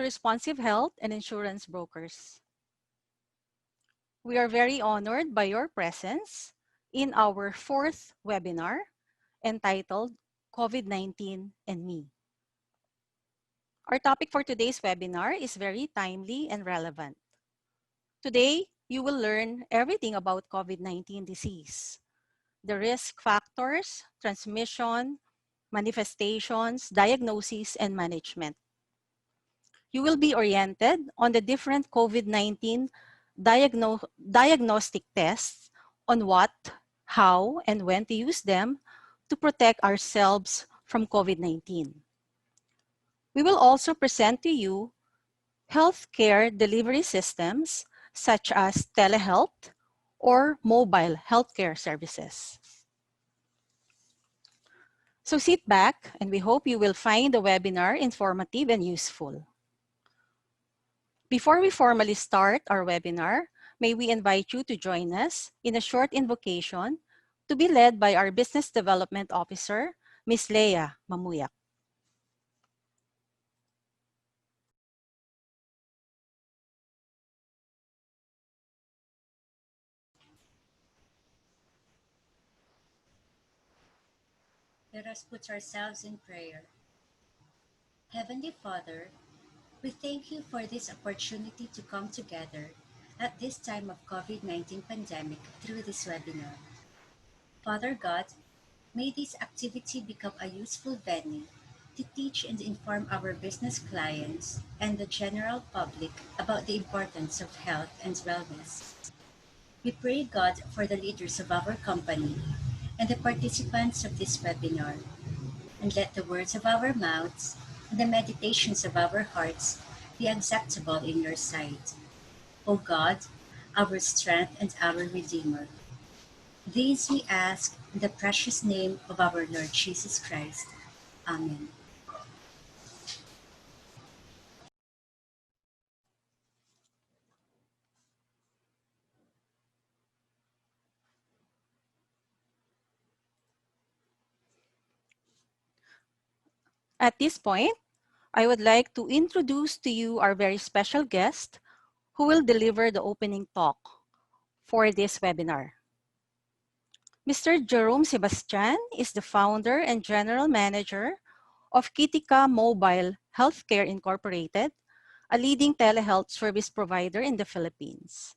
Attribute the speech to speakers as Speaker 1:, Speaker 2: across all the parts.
Speaker 1: Responsive Health and Insurance Brokers. We are very honored by your presence in our fourth webinar entitled COVID-19 and Me. Our topic for today's webinar is very timely and relevant. Today, you will learn everything about COVID-19 disease, the risk factors, transmission, manifestations, diagnosis, and management. You will be oriented on the different COVID-19 diagnostic tests on what, how, and when to use them to protect ourselves from COVID-19. We will also present to you healthcare delivery systems such as telehealth or mobile healthcare services. So sit back, and we hope you will find the webinar informative and useful. Before we formally start our webinar, may we invite you to join us in a short invocation to be led by our Business Development Officer, Ms. Leah Mamuyak.
Speaker 2: Let us put ourselves in prayer. Heavenly Father, we thank you for this opportunity to come together at this time of COVID-19 pandemic through this webinar. Father God, may this activity become a useful venue to teach and inform our business clients and the general public about the importance of health and wellness. We pray, God, for the leaders of our company and the participants of this webinar, and let the words of our mouths and the meditations of our hearts be acceptable in your sight. O God, our strength and our Redeemer. These we ask in the precious name of our Lord Jesus Christ. Amen.
Speaker 1: At this point, I would like to introduce to you our very special guest who will deliver the opening talk for this webinar. Mr. Jerome Sebastian is the founder and general manager of Kitika Mobile Healthcare Incorporated, a leading telehealth service provider in the Philippines.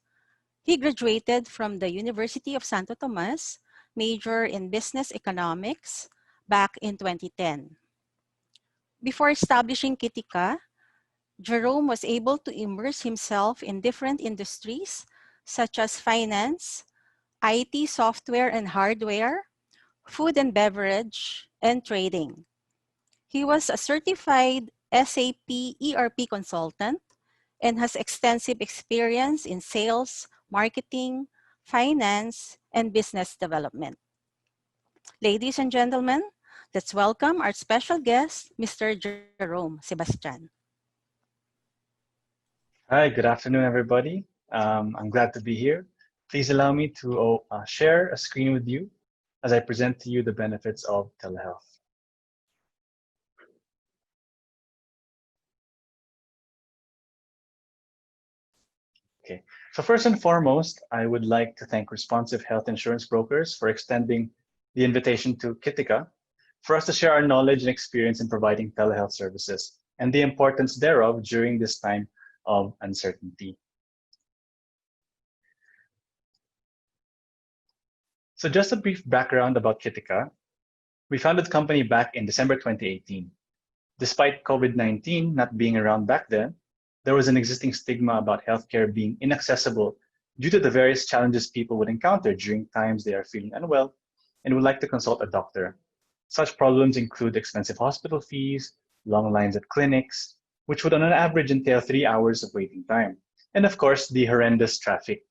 Speaker 1: He graduated from the University of Santo Tomas, major in business economics, back in 2010. Before establishing Kitika, Jerome was able to immerse himself in different industries such as finance, IT software and hardware, food and beverage, and trading. He was a certified SAP ERP consultant and has extensive experience in sales, marketing, finance, and business development. Ladies and gentlemen, let's welcome our special guest, Mr. Jerome Sebastian.
Speaker 3: Hi, good afternoon, everybody. I'm glad to be here. Please allow me to share a screen with you as I present to you the benefits of telehealth. Okay, so first and foremost, I would like to thank Responsive Health Insurance Brokers for extending the invitation to Kitika for us to share our knowledge and experience in providing telehealth services and the importance thereof during this time of uncertainty. So just a brief background about Kitika. We founded the company back in December 2018. Despite COVID-19 not being around back then, there was an existing stigma about healthcare being inaccessible due to the various challenges people would encounter during times they are feeling unwell and would like to consult a doctor. Such problems include expensive hospital fees, long lines at clinics, which would on an average entail 3 hours of waiting time, and of course, the horrendous traffic.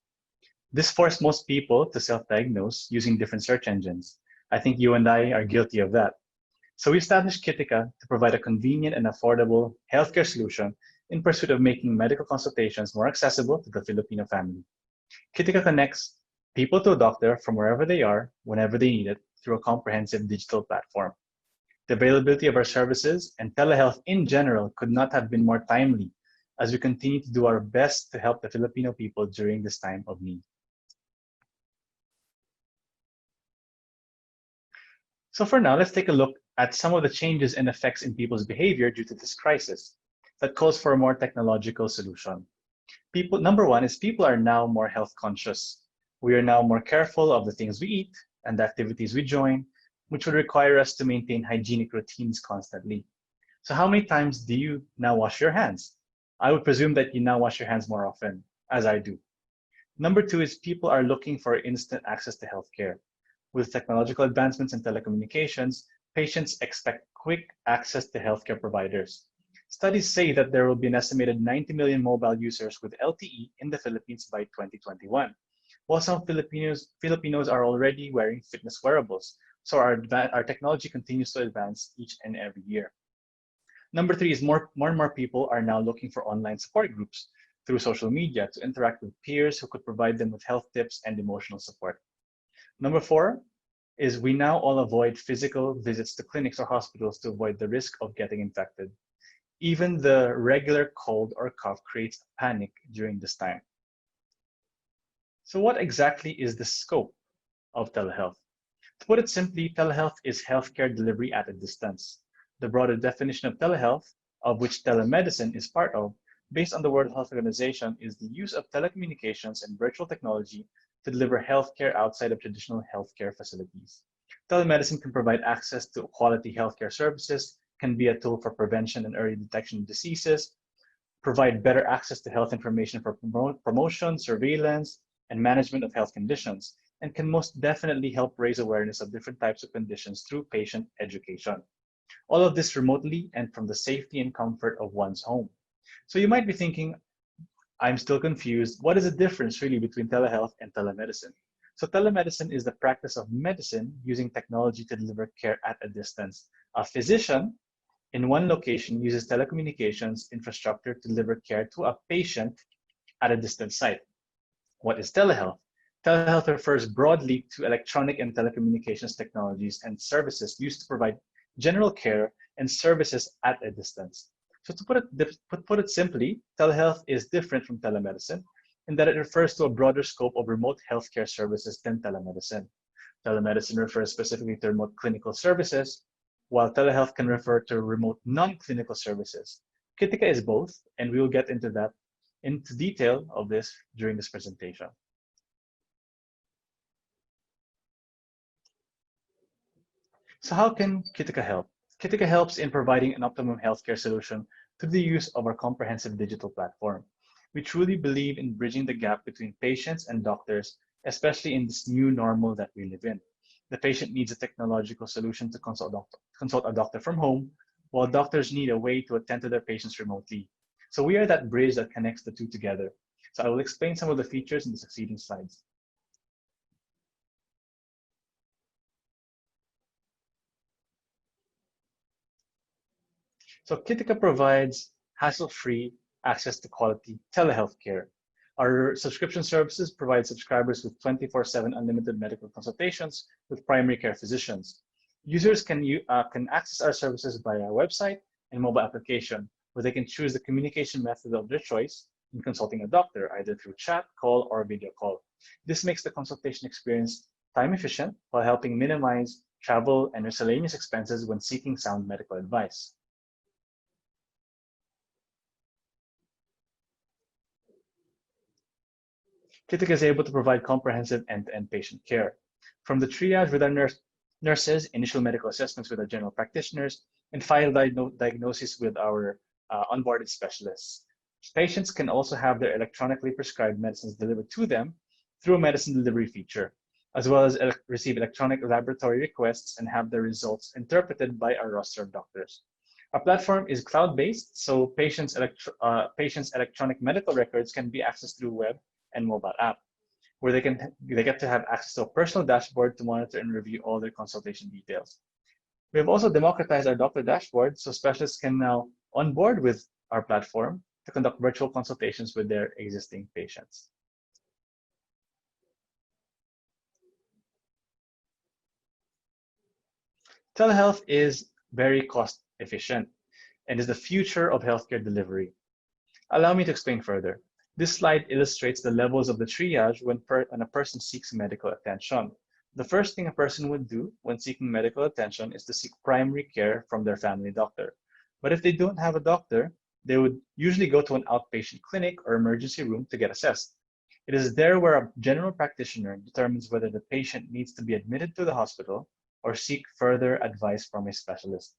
Speaker 3: This forced most people to self-diagnose using different search engines. I think you and I are guilty of that. So we established Kitika to provide a convenient and affordable healthcare solution in pursuit of making medical consultations more accessible to the Filipino family. Kitika connects people to a doctor from wherever they are, whenever they need it, through a comprehensive digital platform. The availability of our services and telehealth in general could not have been more timely as we continue to do our best to help the Filipino people during this time of need. So for now, let's take a look at some of the changes and effects in people's behavior due to this crisis that calls for a more technological solution. Number one is people are now more health conscious. We are now more careful of the things we eat and the activities we join, which would require us to maintain hygienic routines constantly. So how many times do you now wash your hands? I would presume that you now wash your hands more often, as I do. Number two is people are looking for instant access to healthcare. With technological advancements in telecommunications, patients expect quick access to healthcare providers. Studies say that there will be an estimated 90 million mobile users with LTE in the Philippines by 2021, while some Filipinos are already wearing fitness wearables. So our technology continues to advance each and every year. Number three is more and more people are now looking for online support groups through social media to interact with peers who could provide them with health tips and emotional support. Number four is we now all avoid physical visits to clinics or hospitals to avoid the risk of getting infected. Even the regular cold or cough creates panic during this time. So what exactly is the scope of telehealth? To put it simply, telehealth is healthcare delivery at a distance. The broader definition of telehealth, of which telemedicine is part of, based on the World Health Organization, is the use of telecommunications and virtual technology to deliver healthcare outside of traditional healthcare facilities. Telemedicine can provide access to quality healthcare services, can be a tool for prevention and early detection of diseases, provide better access to health information for promotion, surveillance, and management of health conditions, and can most definitely help raise awareness of different types of conditions through patient education. All of this remotely and from the safety and comfort of one's home. So you might be thinking, I'm still confused. What is the difference really between telehealth and telemedicine? So telemedicine is the practice of medicine using technology to deliver care at a distance. A physician in one location uses telecommunications infrastructure to deliver care to a patient at a distant site. What is telehealth? Telehealth refers broadly to electronic and telecommunications technologies and services used to provide general care and services at a distance. So to put it simply, telehealth is different from telemedicine in that it refers to a broader scope of remote healthcare services than telemedicine. Telemedicine refers specifically to remote clinical services, while telehealth can refer to remote non-clinical services. Kitika is both, and we will get into detail of this during this presentation. So how can Kitika help? Kitika helps in providing an optimum healthcare solution through the use of our comprehensive digital platform. We truly believe in bridging the gap between patients and doctors, especially in this new normal that we live in. The patient needs a technological solution to consult a doctor from home, while doctors need a way to attend to their patients remotely. So we are that bridge that connects the two together. So I will explain some of the features in the succeeding slides. So Kitika provides hassle-free access to quality telehealth care. Our subscription services provide subscribers with 24/7 unlimited medical consultations with primary care physicians. Users can access our services via our website and mobile application, where they can choose the communication method of their choice in consulting a doctor, either through chat, call, or video call. This makes the consultation experience time efficient while helping minimize travel and miscellaneous expenses when seeking sound medical advice. Kitika is able to provide comprehensive end-to-end patient care, from the triage with our nurses, initial medical assessments with our general practitioners, and final diagnosis with our onboarded specialists. Patients can also have their electronically prescribed medicines delivered to them through a medicine delivery feature, as well as receive electronic laboratory requests and have their results interpreted by our roster of doctors. Our platform is cloud-based, so patients' electronic medical records can be accessed through web and mobile app, where they get to have access to a personal dashboard to monitor and review all their consultation details. We have also democratized our doctor dashboard, so specialists can now onboard with our platform to conduct virtual consultations with their existing patients. Telehealth is very cost efficient and is the future of healthcare delivery. Allow me to explain further. This slide illustrates the levels of the triage when a person seeks medical attention. The first thing a person would do when seeking medical attention is to seek primary care from their family doctor. But if they don't have a doctor, they would usually go to an outpatient clinic or emergency room to get assessed. It is there where a general practitioner determines whether the patient needs to be admitted to the hospital or seek further advice from a specialist.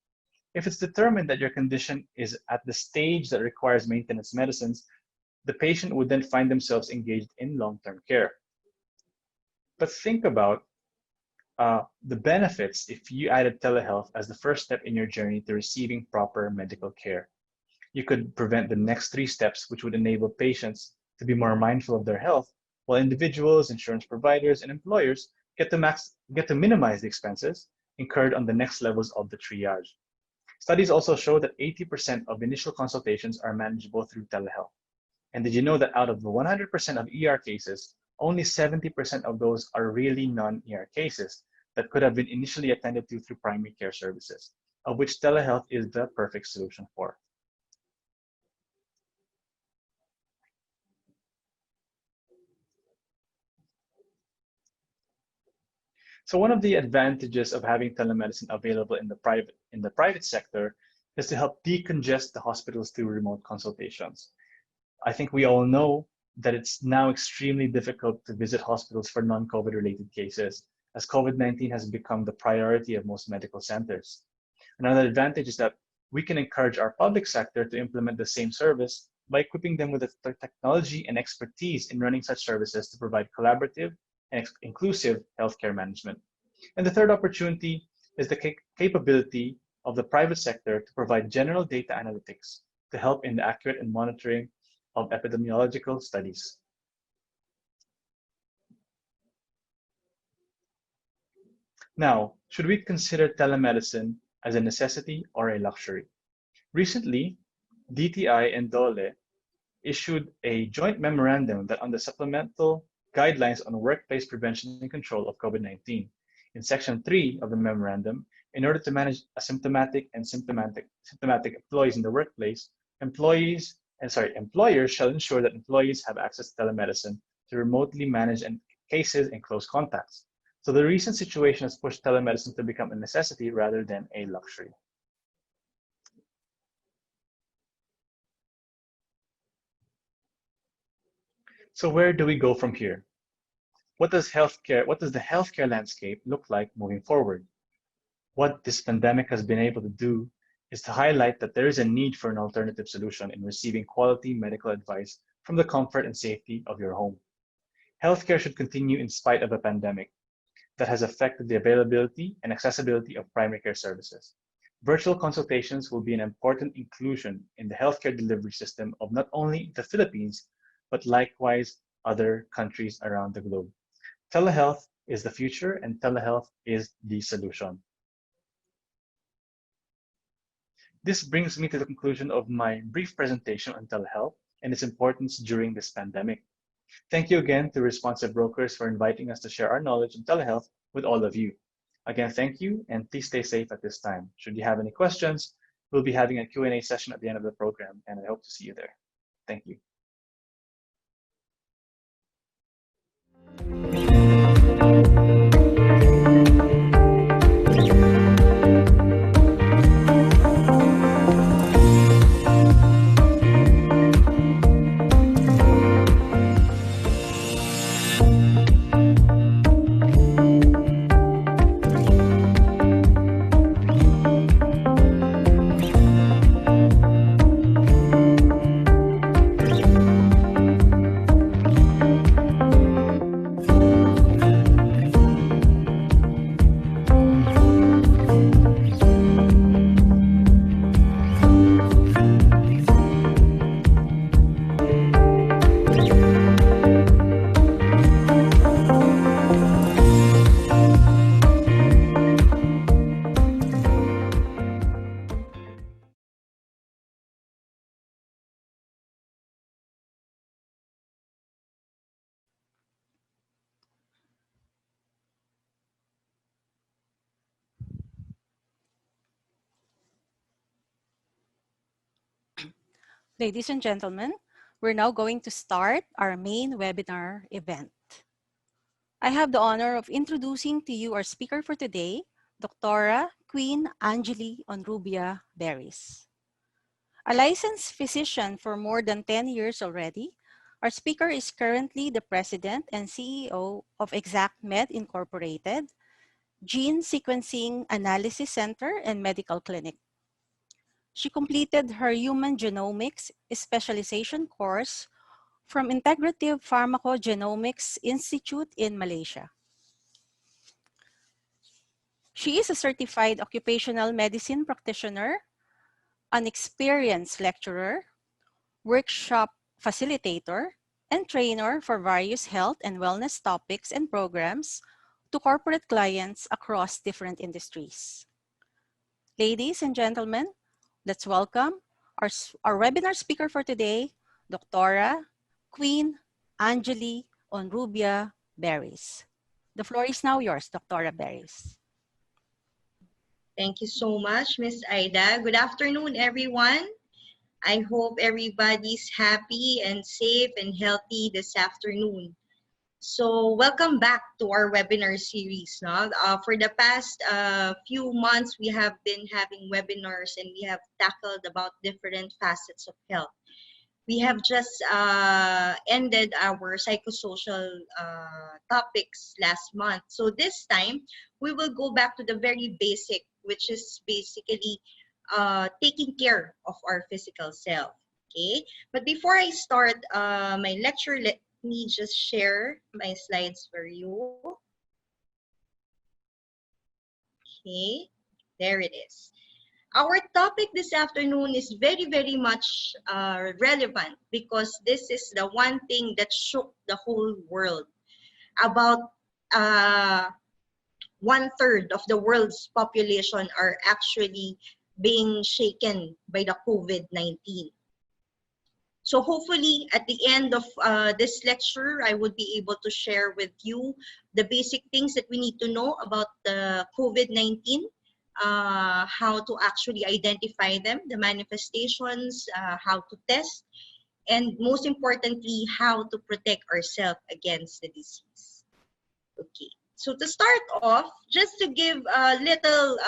Speaker 3: If it's determined that your condition is at the stage that requires maintenance medicines, the patient would then find themselves engaged in long-term care. But think about the benefits if you added telehealth as the first step in your journey to receiving proper medical care. You could prevent the next three steps, which would enable patients to be more mindful of their health, while individuals, insurance providers, and employers get to minimize the expenses incurred on the next levels of the triage. Studies also show that 80% of initial consultations are manageable through telehealth. And did you know that out of the 100% of ER cases, only 70% of those are really non-ER cases that could have been initially attended to through primary care services, of which telehealth is the perfect solution for. So one of the advantages of having telemedicine available in the private sector is to help decongest the hospitals through remote consultations. I think we all know that it's now extremely difficult to visit hospitals for non-COVID related cases, as COVID-19 has become the priority of most medical centers. Another advantage is that we can encourage our public sector to implement the same service by equipping them with the technology and expertise in running such services to provide collaborative and inclusive healthcare management. And the third opportunity is the capability of the private sector to provide general data analytics to help in the accurate and monitoring of epidemiological studies. Now, should we consider telemedicine as a necessity or a luxury? Recently, DTI and DOLE issued a joint memorandum that on the supplemental guidelines on workplace prevention and control of COVID-19. In section 3 of the memorandum, in order to manage asymptomatic and symptomatic employees in the workplace, employers shall ensure that employees have access to telemedicine to remotely manage cases and close contacts. So the recent situation has pushed telemedicine to become a necessity rather than a luxury. So where do we go from here? What does the healthcare landscape look like moving forward? What this pandemic has been able to do is to highlight that there is a need for an alternative solution in receiving quality medical advice from the comfort and safety of your home. Healthcare should continue in spite of a pandemic that has affected the availability and accessibility of primary care services. Virtual consultations will be an important inclusion in the healthcare delivery system of not only the Philippines, but likewise other countries around the globe. Telehealth is the future and telehealth is the solution. This brings me to the conclusion of my brief presentation on telehealth and its importance during this pandemic. Thank you again to Responsive Brokers for inviting us to share our knowledge on telehealth with all of you. Again, thank you, and please stay safe at this time. Should you have any questions, we'll be having a Q&A session at the end of the program, and I hope to see you there. Thank you.
Speaker 1: Ladies and gentlemen, We're now going to start our main webinar event. I have the honor of introducing to you our speaker for today, Dr. Queen Angela Onrubia-Berris. A licensed physician for more than 10 years already, our speaker is currently the president and CEO of ExactMed Incorporated, Gene Sequencing Analysis Center and Medical Clinic. She completed her Human Genomics specialization course from Integrative Pharmacogenomics Institute in Malaysia. She is a certified occupational medicine practitioner, an experienced lecturer, workshop facilitator, and trainer for various health and wellness topics and programs to corporate clients across different industries. Ladies and gentlemen, let's welcome our webinar speaker for today, Dr. Queen Angela Onrubia-Berris. The floor is now yours, Dr. Berris.
Speaker 4: Thank you so much, Miss Aida. Good afternoon, everyone. I hope everybody's happy and safe and healthy this afternoon. So welcome back to our webinar series. No? For the past few months, we have been having webinars and we have tackled about different facets of health. We have just ended our psychosocial topics last month. So this time, we will go back to the very basic, which is basically taking care of our physical self. Okay, but before I start my lecture, let me just share my slides for you. Okay, there it is. Our topic this afternoon is very, very much relevant because this is the one thing that shook the whole world. About 1/3 of the world's population are actually being shaken by the COVID-19. So hopefully at the end of this lecture, I would be able to share with you the basic things that we need to know about the COVID-19, how to actually identify them, the manifestations, how to test, and most importantly, how to protect ourselves against the disease. Okay, so to start off, just to give a little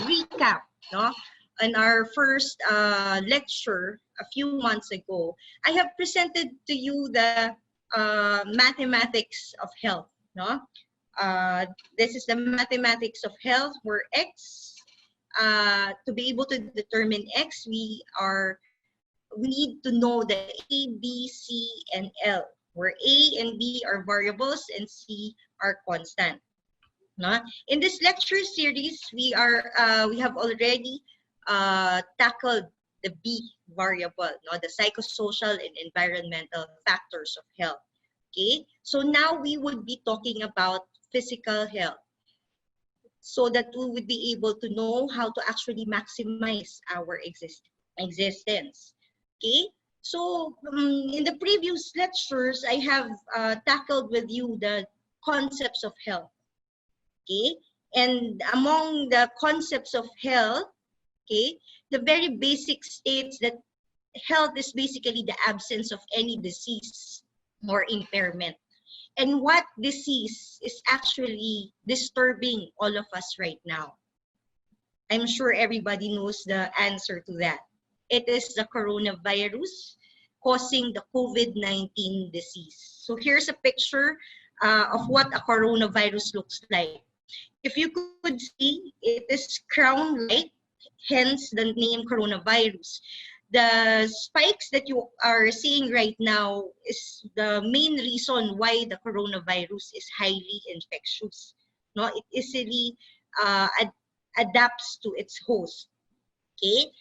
Speaker 4: recap, no? In our first lecture a few months ago, I have presented to you the mathematics of health. No? This is the mathematics of health where X, to be able to determine X, we need to know the A, B, C, and L, where A and B are variables and C are constant. No? In this lecture series, we have already tackled the B variable, no? The psychosocial and environmental factors of health. Okay, so now we would be talking about physical health so that we would be able to know how to actually maximize our existence. Okay, so in the previous lectures, I have tackled with you the concepts of health. Okay, and among the concepts of health, okay, the very basic states that health is basically the absence of any disease or impairment. And what disease is actually disturbing all of us right now? I'm sure everybody knows the answer to that. It is the coronavirus causing the COVID-19 disease. So here's a picture of what a coronavirus looks like. If you could see, it is crown-like, hence the name coronavirus. The spikes that you are seeing right now is the main reason why the coronavirus is highly infectious. No, it easily adapts to its host. Okay,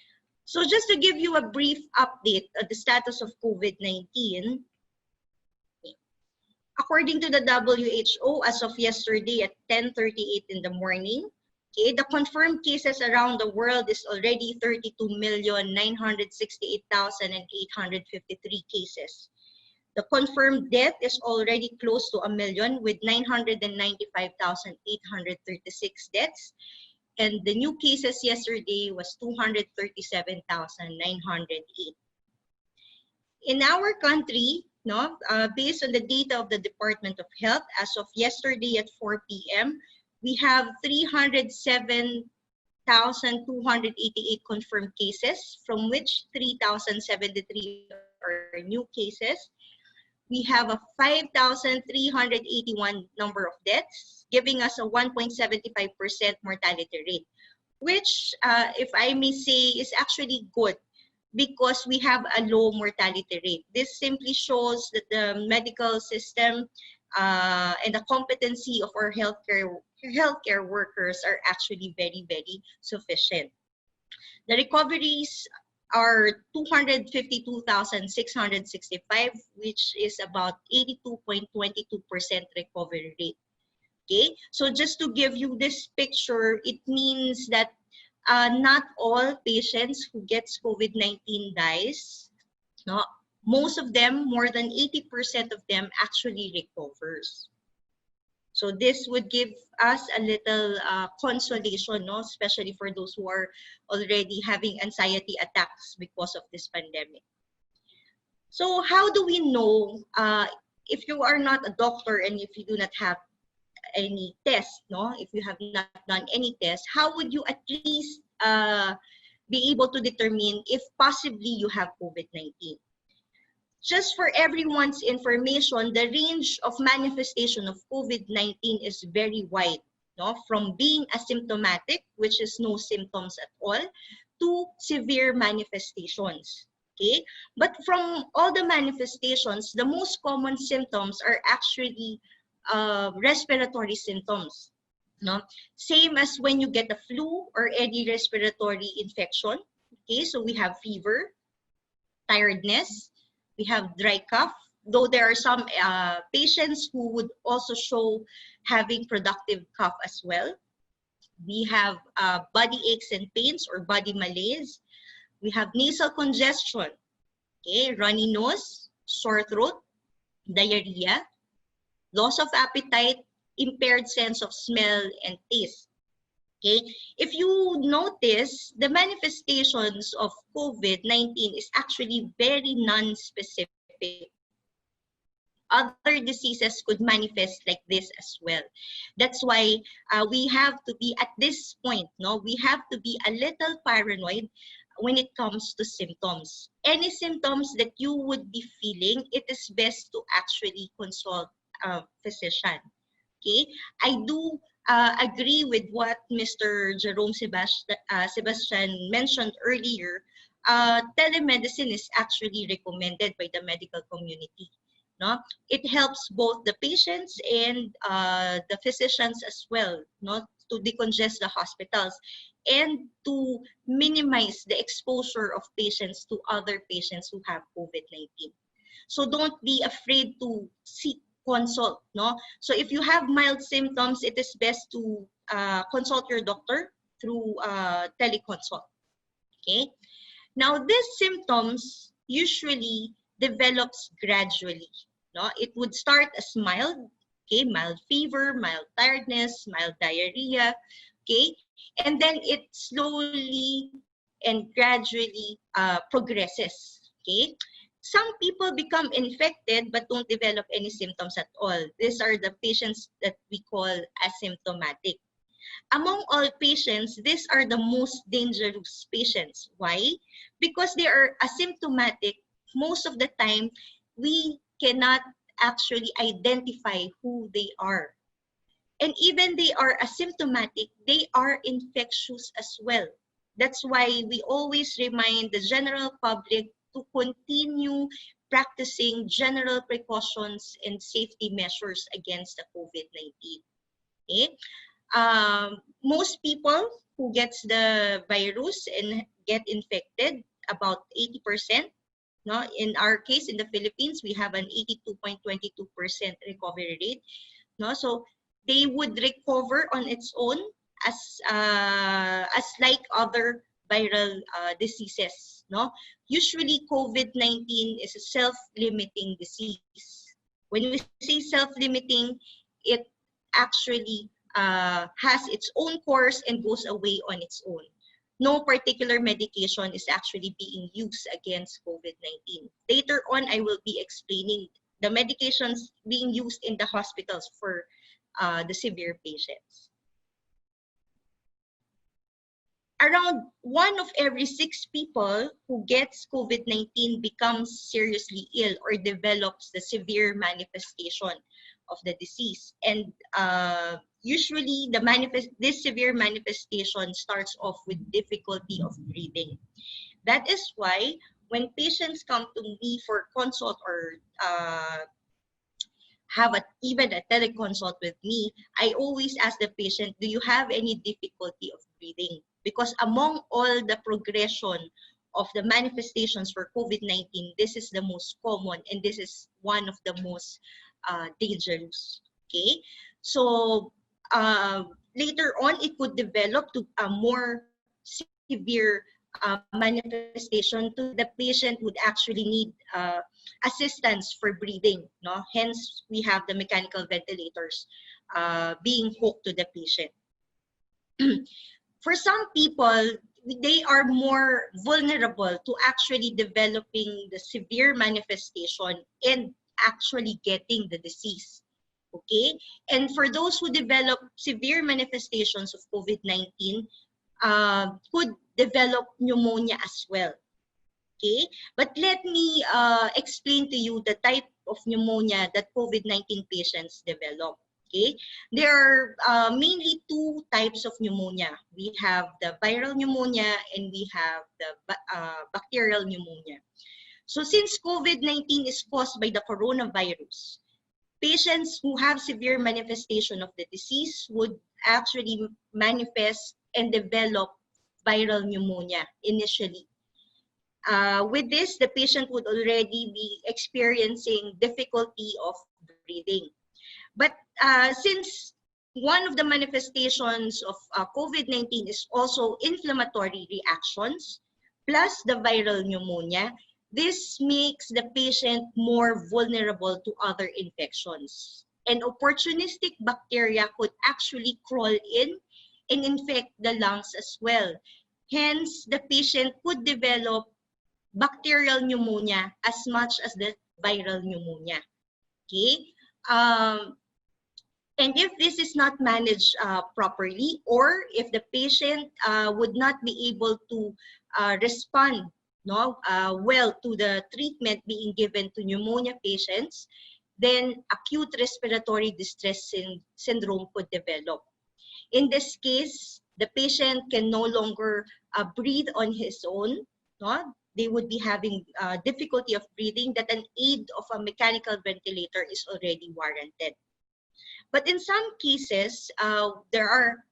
Speaker 4: so just to give you a brief update of the status of COVID-19, according to the WHO, as of yesterday at 10:38 in the morning, okay, the confirmed cases around the world is already 32,968,853 cases. The confirmed death is already close to 1 million with 995,836 deaths. And the new cases yesterday was 237,908. In our country, no, based on the data of the Department of Health, as of yesterday at 4 p.m., we have 307,288 confirmed cases, from which 3,073 are new cases. We have a 5,381 number of deaths, giving us a 1.75% mortality rate, which, if I may say, is actually good because we have a low mortality rate. This simply shows that the medical system and the competency of our healthcare workers are actually very, very sufficient. The recoveries are 252,665, which is about 82.22% recovery rate. Okay, so just to give you this picture, it means that not all patients who gets COVID-19 dies. No, most of them, more than 80% of them, actually recovers. So this would give us a little consolation, no? Especially for those who are already having anxiety attacks because of this pandemic. So how do we know if you are not a doctor and if you do not have any test, no? If you have not done any test, how would you at least be able to determine if possibly you have COVID-19? Just for everyone's information, the range of manifestation of COVID-19 is very wide, no? From being asymptomatic, which is no symptoms at all, to severe manifestations. Okay? But from all the manifestations, the most common symptoms are actually respiratory symptoms. No? Same as when you get the flu or any respiratory infection. Okay, so we have fever, tiredness, we have dry cough, though there are some patients who would also show having productive cough as well. We have body aches and pains or body malaise. We have nasal congestion, okay, runny nose, sore throat, diarrhea, loss of appetite, impaired sense of smell and taste. Okay, if you notice, the manifestations of COVID-19 is actually very non-specific. Other diseases could manifest like this as well. That's why we have to be at this point, no, we have to be a little paranoid when it comes to symptoms. Any symptoms that you would be feeling, it is best to actually consult a physician. Okay, I do agree with what Mr. Jerome Sebastian mentioned earlier. Telemedicine is actually recommended by the medical community. No, it helps both the patients and the physicians as well, no, to decongest the hospitals and to minimize the exposure of patients to other patients who have COVID-19. So don't be afraid to seek consult, no? So if you have mild symptoms, it is best to consult your doctor through teleconsult, okay? Now, these symptoms usually develops gradually, no? It would start as mild, okay? Mild fever, mild tiredness, mild diarrhea, okay? And then it slowly and gradually progresses, okay? Some people become infected but don't develop any symptoms at all. These are the patients that we call asymptomatic. Among all patients, these are the most dangerous patients. Why? Because they are asymptomatic. Most of the time, we cannot actually identify who they are. And even they are asymptomatic, they are infectious as well. That's why we always remind the general public to continue practicing general precautions and safety measures against the COVID-19. Okay? Most people who gets the virus and get infected, about 80%. No? In our case, in the Philippines, we have an 82.22% recovery rate. No? So they would recover on its own as like other viral diseases. No? Usually, COVID-19 is a self-limiting disease. When we say self-limiting, it actually has its own course and goes away on its own. no particular medication is actually being used against COVID-19. Later on, I will be explaining the medications being used in the hospitals for the severe patients. Around 1 of every 6 people who gets COVID-19 becomes seriously ill or develops the severe manifestation of the disease. And usually this severe manifestation starts off with difficulty of breathing. That is why when patients come to me for consult or even a teleconsult with me, I always ask the patient, do you have any difficulty of breathing? Because among all the progression of the manifestations for COVID-19, this is the most common and this is one of the most dangerous. Okay, so later on, it could develop to a more severe manifestation to the patient would actually need assistance for breathing. No? Hence, we have the mechanical ventilators being hooked to the patient. For some people, they are more vulnerable to actually developing the severe manifestation and actually getting the disease. Okay? And for those who develop severe manifestations of COVID-19, could develop pneumonia as well. Okay? But let me explain to you the type of pneumonia that COVID-19 patients develop. Okay, there are mainly 2 types of pneumonia. We have the viral pneumonia and we have the bacterial pneumonia. So since COVID-19 is caused by the coronavirus, patients who have severe manifestation of the disease would actually manifest and develop viral pneumonia initially. With this, the patient would already be experiencing difficulty of breathing. But since one of the manifestations of COVID-19 is also inflammatory reactions, plus the viral pneumonia, this makes the patient more vulnerable to other infections. And opportunistic bacteria could actually crawl in and infect the lungs as well. Hence, the patient could develop bacterial pneumonia as much as the viral pneumonia. Okay? And if this is not managed properly, or if the patient would not be able to respond well to the treatment being given to pneumonia patients, then acute respiratory distress syndrome could develop. In this case, the patient can no longer breathe on his own. No? They would be having difficulty of breathing, that an aid of a mechanical ventilator is already warranted. But in some cases, there are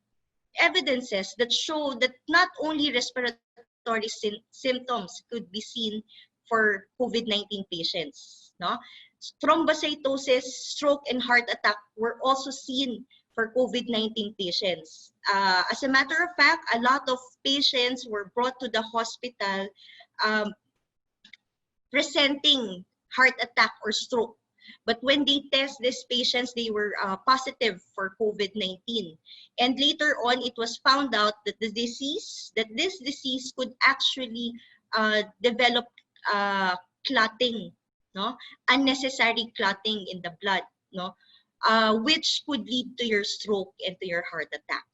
Speaker 4: evidences that show that not only respiratory symptoms could be seen for COVID-19 patients. No? Thrombocytosis, stroke, and heart attack were also seen for COVID-19 patients. As a matter of fact, a lot of patients were brought to the hospital presenting heart attack or stroke. But when they test these patients, they were positive for COVID-19. And later on, it was found out that this disease could actually develop clotting, no? Unnecessary clotting in the blood, no? Which could lead to your stroke and to your heart attack.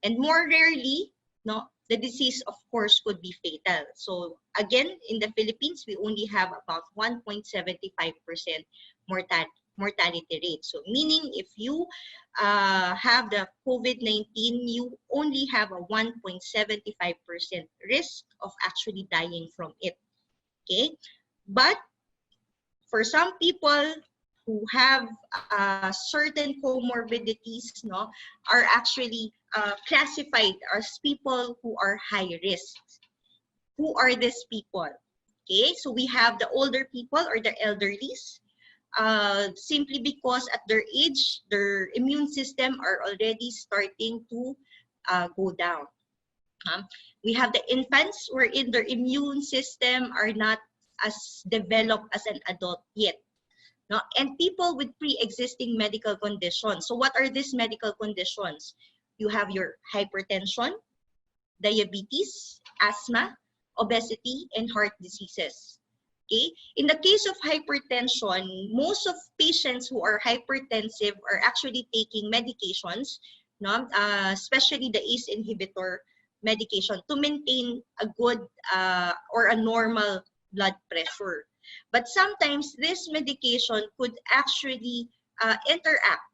Speaker 4: And more rarely, no, the disease, of course, could be fatal. So again, in the Philippines, we only have about 1.75% mortality rate. So meaning if you have the COVID-19, you only have a 1.75% risk of actually dying from it. Okay? But for some people who have certain comorbidities, no, are actually classified as people who are high risk. Who are these people? Okay, so we have the older people or the elderlies, simply because at their age, their immune system are already starting to go down. We have the infants wherein their immune system are not as developed as an adult yet. No? And people with pre-existing medical conditions. So what are these medical conditions? You have your hypertension, diabetes, asthma, obesity, and heart diseases. Okay? In the case of hypertension, most of patients who are hypertensive are actually taking medications, no? Especially the ACE inhibitor medication to maintain a good or a normal blood pressure. But sometimes this medication could actually interact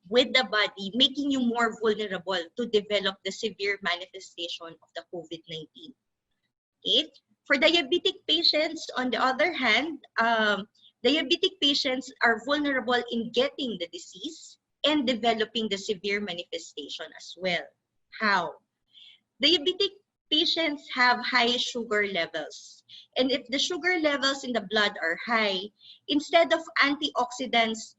Speaker 4: with the body, making you more vulnerable to develop the severe manifestation of the COVID-19. Okay? For diabetic patients, on the other hand, diabetic patients are vulnerable in getting the disease and developing the severe manifestation as well. How? Diabetic patients have high sugar levels. And if the sugar levels in the blood are high, instead of antioxidants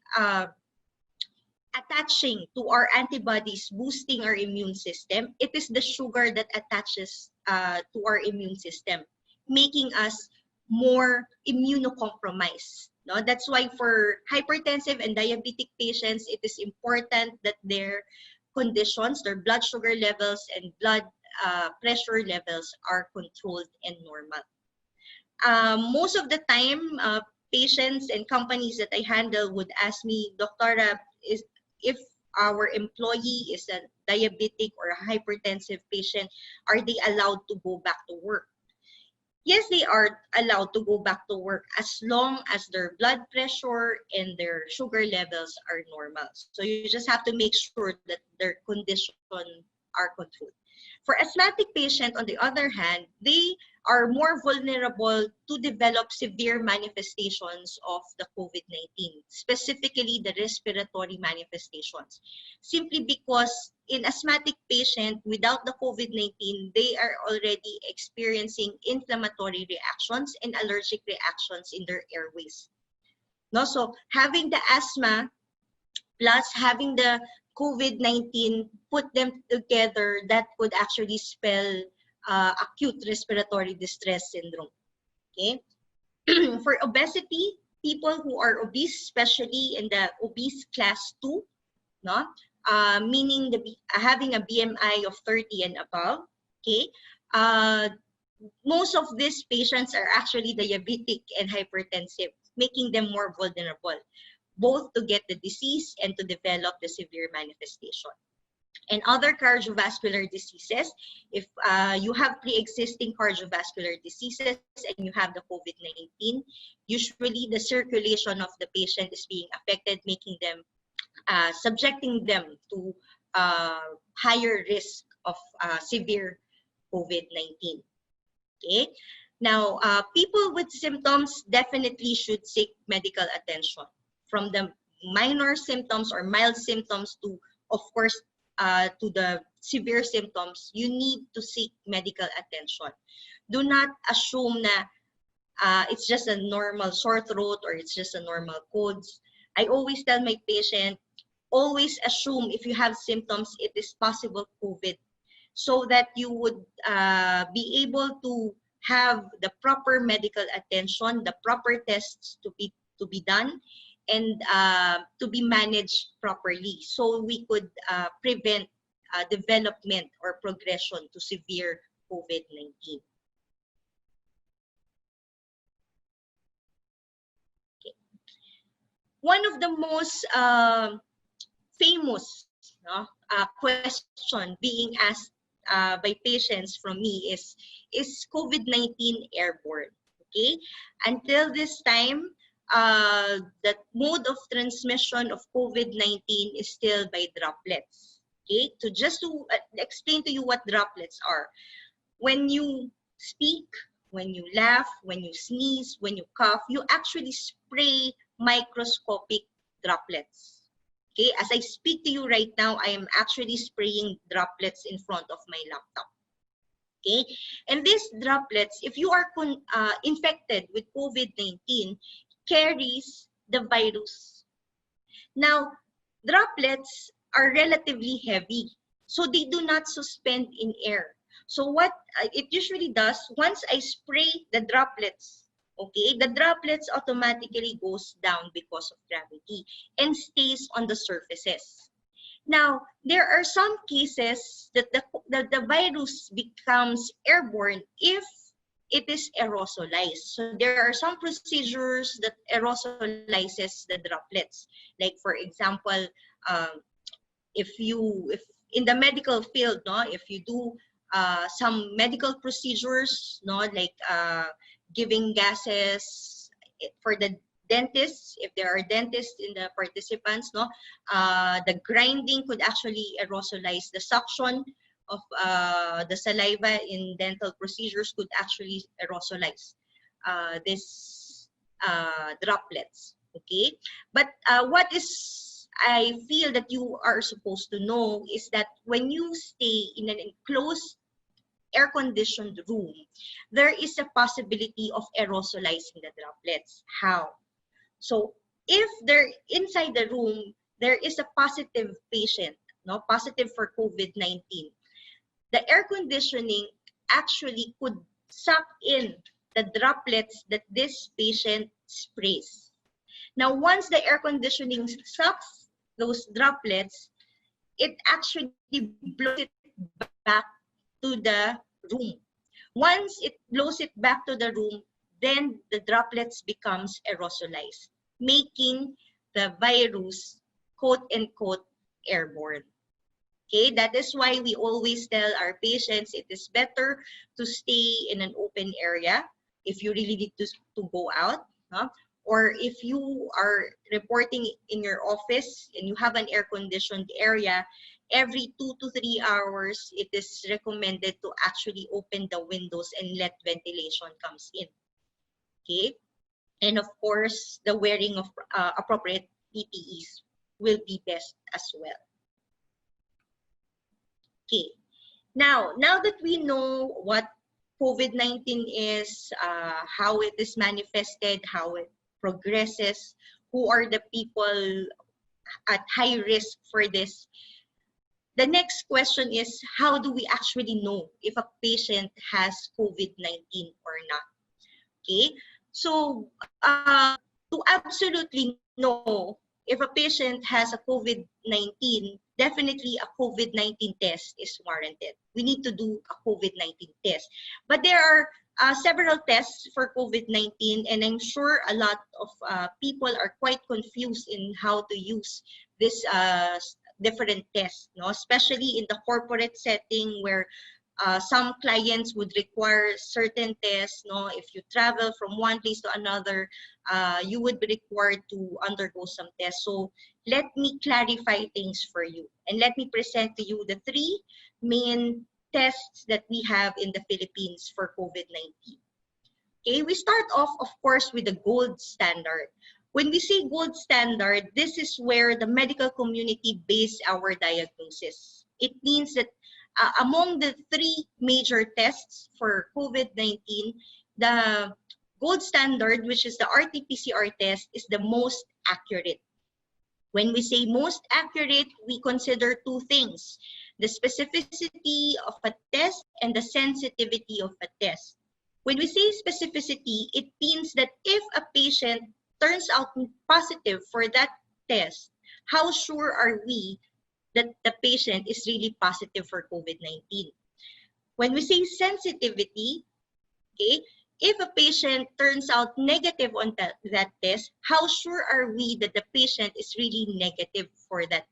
Speaker 4: attaching to our antibodies, boosting our immune system, it is the sugar that attaches to our immune system, making us more immunocompromised. No? That's why for hypertensive and diabetic patients, it is important that their conditions, their blood sugar levels and blood pressure levels are controlled and normal. Most of the time, patients and companies that I handle would ask me, Doctora, if our employee is a diabetic or a hypertensive patient, are they allowed to go back to work? Yes, they are allowed to go back to work as long as their blood pressure and their sugar levels are normal. So you just have to make sure that their condition are controlled. For asthmatic patient, on the other hand, they are more vulnerable to develop severe manifestations of the COVID-19, specifically the respiratory manifestations. Simply because in asthmatic patient, without the COVID-19, they are already experiencing inflammatory reactions and allergic reactions in their airways. No? So having the asthma plus having the COVID-19, put them together, that could actually spell acute respiratory distress syndrome. Okay. For obesity, people who are obese, especially in the obese class 2, no, meaning having a BMI of 30 and above. Okay. Most of these patients are actually diabetic and hypertensive, making them more vulnerable, both to get the disease and to develop the severe manifestation. And other cardiovascular diseases, if you have pre-existing cardiovascular diseases and you have the COVID-19, usually the circulation of the patient is being affected, making them, subjecting them to higher risk of severe COVID-19. Okay. Now, people with symptoms definitely should seek medical attention, from the minor symptoms or mild symptoms to, of course, to the severe symptoms. You need to seek medical attention. Do not assume na it's just a normal sore throat or it's just a normal colds. I always tell my patient, always assume if you have symptoms, it is possible COVID, so that you would be able to have the proper medical attention, the proper tests to be done, and to be managed properly, so we could prevent development or progression to severe COVID-19. Okay. One of the most famous question being asked by patients from me is COVID-19 airborne? Okay, until this time, the mode of transmission of COVID-19 is still by droplets. Okay, so just to explain to you what droplets are. When you speak, when you laugh, when you sneeze, when you cough, you actually spray microscopic droplets. Okay, as I speak to you right now, I am actually spraying droplets in front of my laptop. Okay, and these droplets, if you are infected with COVID-19, carries the virus. Now, droplets are relatively heavy, so they do not suspend in air. So what it usually does, once I spray the droplets, okay, the droplets automatically goes down because of gravity and stays on the surfaces. Now, there are some cases that the virus becomes airborne if it is aerosolized. So there are some procedures that aerosolizes the droplets. Like for example, um, if in the medical field, no, if you do some medical procedures, no, like giving gases for the dentists, if there are dentists in the participants, no, the grinding could actually aerosolize. The suction of the saliva in dental procedures could actually aerosolize this droplets. Okay, but what is I feel that you are supposed to know is that when you stay in an enclosed air-conditioned room, there is a possibility of aerosolizing the droplets. How? So if they're inside the room, there is a positive patient, no, positive for COVID-19. The air conditioning actually could suck in the droplets that this patient sprays. Now, once the air conditioning sucks those droplets, it actually blows it back to the room. Once it blows it back to the room, then the droplets becomes aerosolized, making the virus quote unquote airborne. Okay, that is why we always tell our patients it is better to stay in an open area if you really need to go out. Huh? Or if you are reporting in your office and you have an air-conditioned area, every 2 to 3 hours, it is recommended to actually open the windows and let ventilation comes in. Okay? And of course, the wearing of appropriate PPEs will be best as well. Okay. Now that we know what COVID-19 is, how it is manifested, how it progresses, who are the people at high risk for this, the next question is, how do we actually know if a patient has COVID-19 or not? Okay, so to absolutely know if a patient has a COVID-19, definitely a COVID-19 test is warranted. We need to do a COVID-19 test. But there are several tests for COVID-19, and I'm sure a lot of people are quite confused in how to use this different tests, no? Especially in the corporate setting where some clients would require certain tests. No, if you travel from one place to another, you would be required to undergo some tests. So let me clarify things for you, and let me present to you the three main tests that we have in the Philippines for COVID-19. Okay, we start off, of course, with the gold standard. When we say gold standard, this is where the medical community base our diagnosis. It means that among the three major tests for COVID-19, the gold standard, which is the RT-PCR test, is the most accurate. When we say most accurate, we consider two things: the specificity of a test and the sensitivity of a test. When we say specificity, it means that if a patient turns out positive for that test, how sure are we that the patient is really positive for COVID-19? When we say sensitivity, okay, if a patient turns out negative on that test, how sure are we that the patient is really negative for that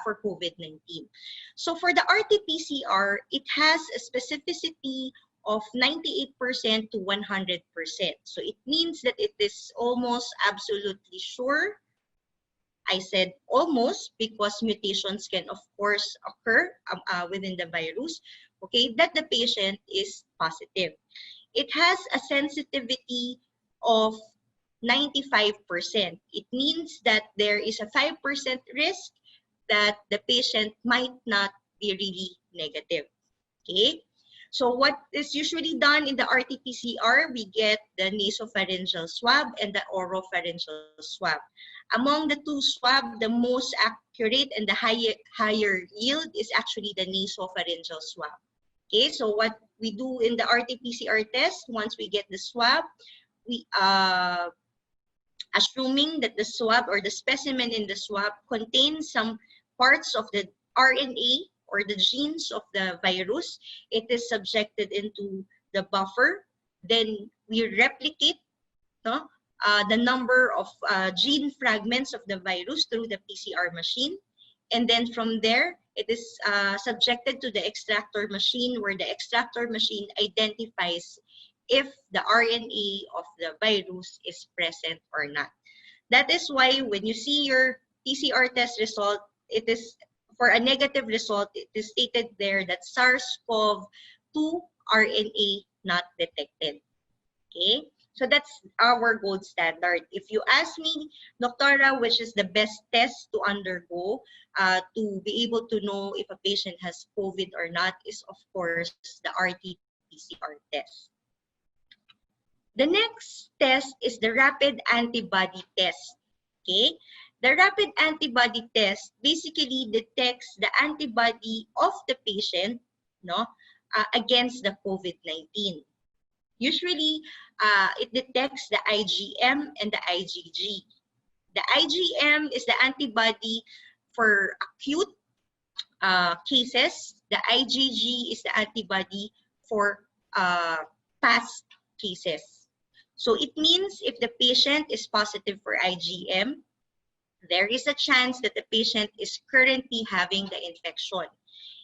Speaker 4: for COVID-19? So for the RT-PCR, it has a specificity of 98% to 100%. So it means that it is almost absolutely sure. I said almost because mutations can, of course, occur within the virus, okay, that the patient is positive. It has a sensitivity of 95%. It means that there is a 5% risk that the patient might not be really negative. Okay? So what is usually done in the RT-PCR, we get the nasopharyngeal swab and the oropharyngeal swab. Among the two swab, the most accurate and the higher yield is actually the nasopharyngeal swab. Okay, so what we do in the RT-PCR test, once we get the swab, we assuming that the swab or the specimen in the swab contains some parts of the RNA or the genes of the virus. It is subjected into the buffer. Then we replicate, no, the number of gene fragments of the virus through the PCR machine. And then from there, it is subjected to the extractor machine, where the extractor machine identifies if the RNA of the virus is present or not. That is why when you see your PCR test result, it is for a negative result, it is stated there that SARS-CoV-2 RNA not detected. Okay, so that's our gold standard. If you ask me, Doctora, which is the best test to undergo to be able to know if a patient has COVID or not, is of course the RT-PCR test. The next test is the rapid antibody test. Okay, the rapid antibody test basically detects the antibody of the patient, no, against the COVID-19. Usually, it detects the IgM and the IgG. The IgM is the antibody for acute cases. The IgG is the antibody for past cases. So it means if the patient is positive for IgM, there is a chance that the patient is currently having the infection.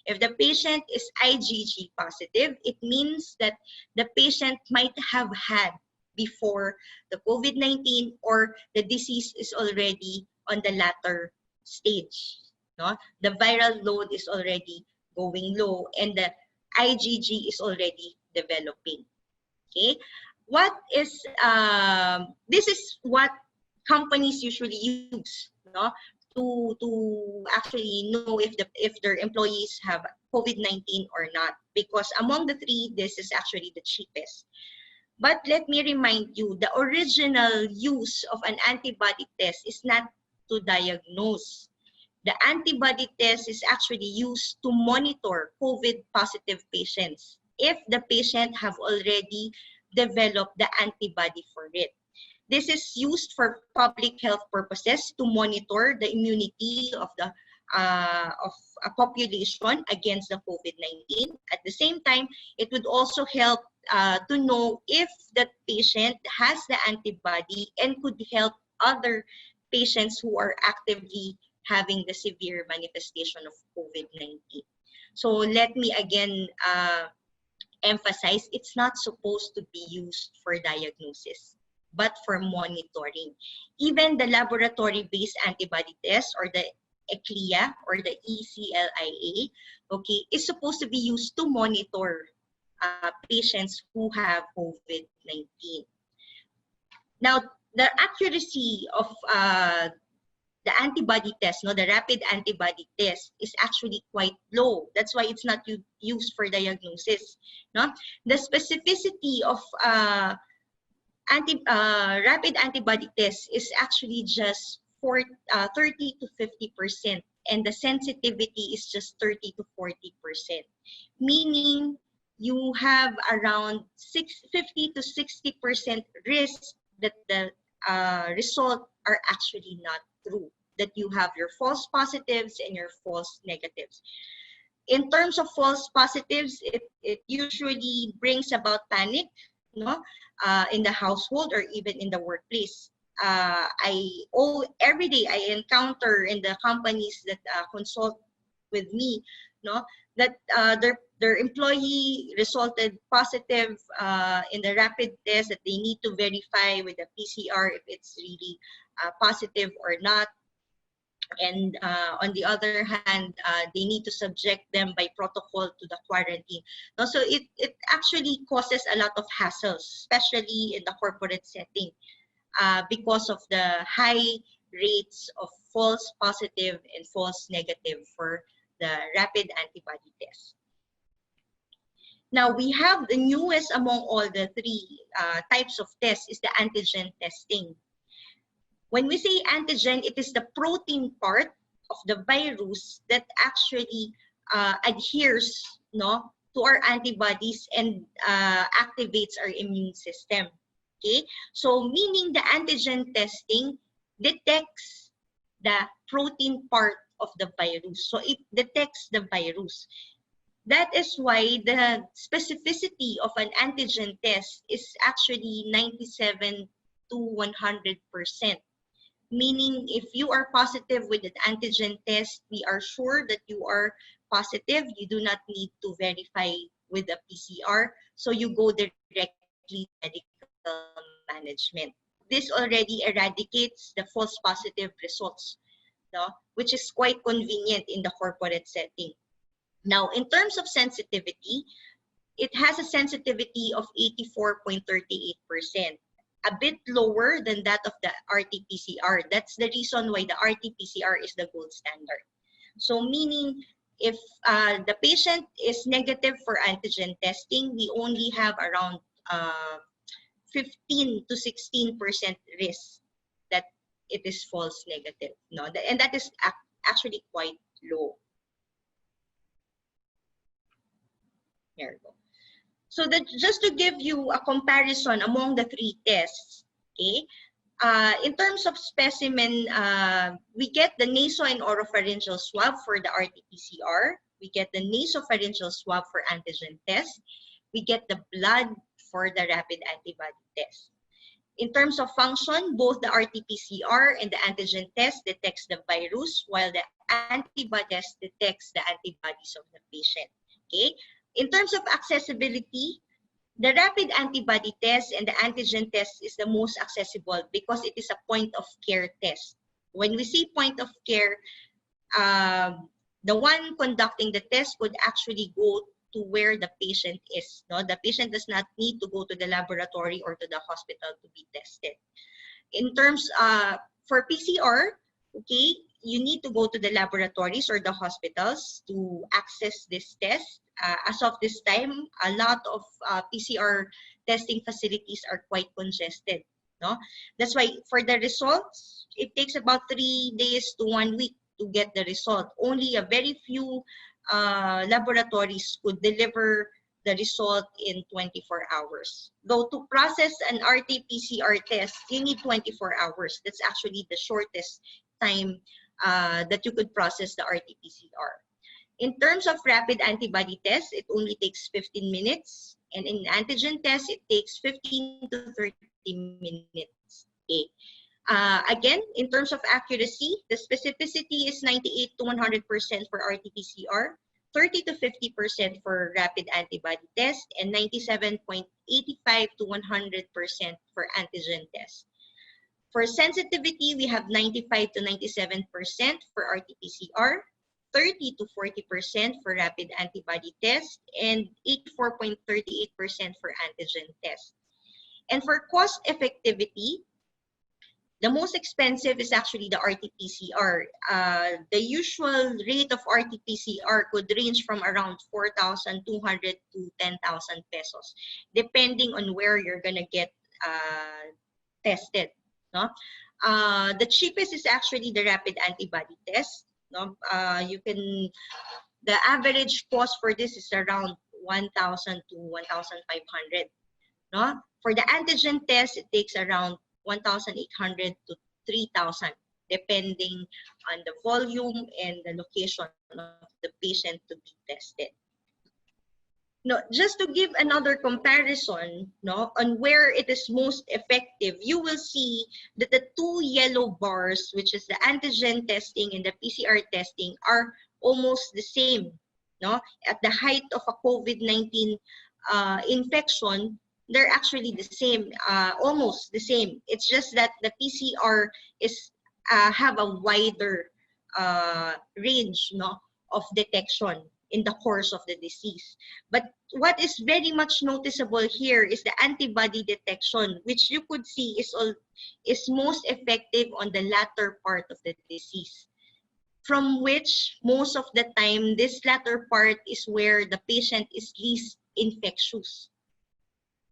Speaker 4: If the patient is IgG positive, it means that the patient might have had before the COVID-19 or the disease is already on the latter stage. No? The viral load is already going low and the IgG is already developing. Okay, what is this is what companies usually use, no, to actually know if their employees have COVID-19 or not, because among the three, this is actually the cheapest. But let me remind you, the original use of an antibody test is not to diagnose. The antibody test is actually used to monitor COVID positive patients if the patient have already developed the antibody for it. This is used for public health purposes to monitor the immunity of a population against the COVID-19. At the same time, it would also help to know if that patient has the antibody and could help other patients who are actively having the severe manifestation of COVID-19. So let me again emphasize, it's not supposed to be used for diagnosis, but for monitoring. Even the laboratory-based antibody test, or the ECLIA or the ECLIA, okay, is supposed to be used to monitor patients who have COVID-19. Now, the accuracy of the antibody test, no, the rapid antibody test, is actually quite low. That's why it's not used for diagnosis. No, the specificity of rapid antibody test is actually just for 30 to 50%, and the sensitivity is just 30 to 40%, meaning you have around 50 to 60% risk that the result are actually not true, that you have your false positives and your false negatives. In terms of false positives, it usually brings about panic, no, in the household or even in the workplace. Every day I encounter in the companies that consult with me, no, that their employee resulted positive in the rapid test, that they need to verify with the PCR if it's really positive or not. And on the other hand, they need to subject them by protocol to the quarantine. So it actually causes a lot of hassles, especially in the corporate setting, because of the high rates of false positive and false negative for the rapid antibody test. Now, we have the newest among all the three types of tests is the antigen testing. When we say antigen, it is the protein part of the virus that actually adheres, no, to our antibodies and activates our immune system. Okay, so meaning the antigen testing detects the protein part of the virus. So it detects the virus. That is why the specificity of an antigen test is actually 97 to 100%. Meaning, if you are positive with an antigen test, we are sure that you are positive. You do not need to verify with a PCR. So you go directly to medical management. This already eradicates the false positive results, no? Which is quite convenient in the corporate setting. Now, in terms of sensitivity, it has a sensitivity of 84.38%, a bit lower than that of the RT-PCR. That's the reason why the RT-PCR is the gold standard. So meaning, if the patient is negative for antigen testing, we only have around 15 to 16% risk that it is false negative. No, and that is actually quite low. There we go. So that just to give you a comparison among the three tests, okay, in terms of specimen, we get the naso and oropharyngeal swab for the RT-PCR. We get the nasopharyngeal swab for antigen test. We get the blood for the rapid antibody test. In terms of function, both the RT-PCR and the antigen test detects the virus, while the antibody test detects the antibodies of the patient. Okay. In terms of accessibility, the rapid antibody test and the antigen test is the most accessible because it is a point of care test. When we say point of care, the one conducting the test could actually go to where the patient is. No? The patient does not need to go to the laboratory or to the hospital to be tested. In terms for PCR, okay, you need to go to the laboratories or the hospitals to access this test. As of this time, a lot of PCR testing facilities are quite congested. No? That's why for the results, it takes about 3 days to 1 week to get the result. Only a very few laboratories could deliver the result in 24 hours. Though to process an RT-PCR test, you need 24 hours. That's actually the shortest time that you could process the RT-PCR. In terms of rapid antibody test, it only takes 15 minutes. And in antigen test, it takes 15 to 30 minutes. Okay. Again, in terms of accuracy, the specificity is 98 to 100% for RT-PCR, 30 to 50% for rapid antibody test, and 97.85 to 100% for antigen test. For sensitivity, we have 95 to 97% for RT-PCR, 30 to 40% for rapid antibody test, and 84.38% for antigen test. And for cost effectivity, the most expensive is actually the RT-PCR. The usual rate of RT-PCR could range from around 4,200 to 10,000 pesos, depending on where you're gonna get tested. No? The cheapest is actually the rapid antibody test. No? The average cost for this is around 1,000 to 1,500. No? For the antigen test, it takes around 1,800 to 3,000, depending on the volume and the location of the patient to be tested. No, just to give another comparison, no, on where it is most effective, you will see that the two yellow bars, which is the antigen testing and the PCR testing, are almost the same. No, at the height of a COVID-19 infection, they're actually the same, almost the same. It's just that the PCR is have a wider range, no, of detection in the course of the disease. But what is very much noticeable here is the antibody detection, which you could see is most effective on the latter part of the disease, from which most of the time this latter part is where the patient is least infectious.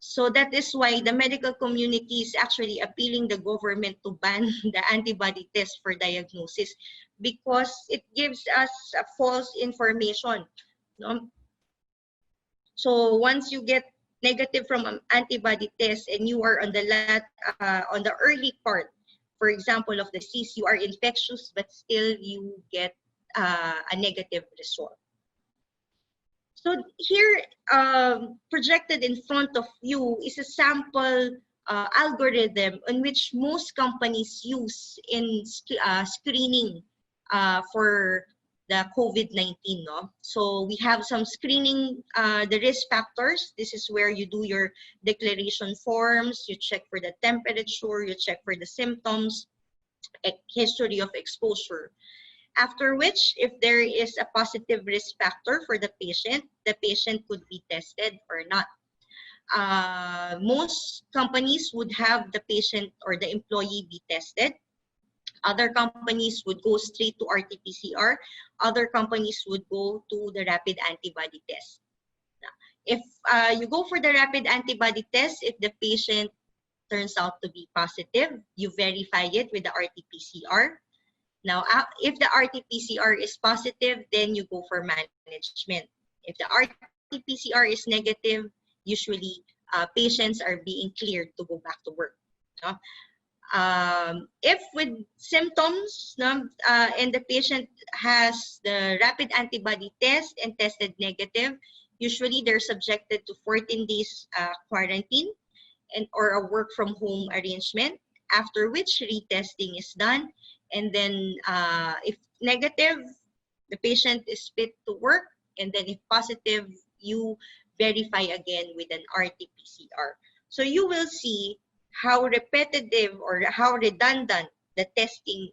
Speaker 4: So that is why the medical community is actually appealing the government to ban the antibody test for diagnosis, because it gives us a false information. No? So once you get negative from an antibody test and you are on the early part, for example, of the disease, you are infectious, but still you get a negative result. So here, projected in front of you is a sample algorithm on which most companies use in screening for the COVID-19. No? So we have some screening, the risk factors. This is where you do your declaration forms, you check for the temperature, you check for the symptoms, history of exposure. After which, if there is a positive risk factor for the patient could be tested or not. Most companies would have the patient or the employee be tested. Other companies would go straight to RT-PCR. Other companies would go to the rapid antibody test. If you go for the rapid antibody test, if the patient turns out to be positive, you verify it with the RT-PCR. Now, if the RT-PCR is positive, then you go for management. If the RT-PCR is negative, usually patients are being cleared to go back to work. No? If with symptoms, no, and the patient has the rapid antibody test and tested negative, usually they're subjected to 14 days quarantine or a work from home arrangement, after which retesting is done. And then if negative, the patient is fit to work. And then if positive, you verify again with an RT-PCR. So you will see how repetitive or how redundant the testing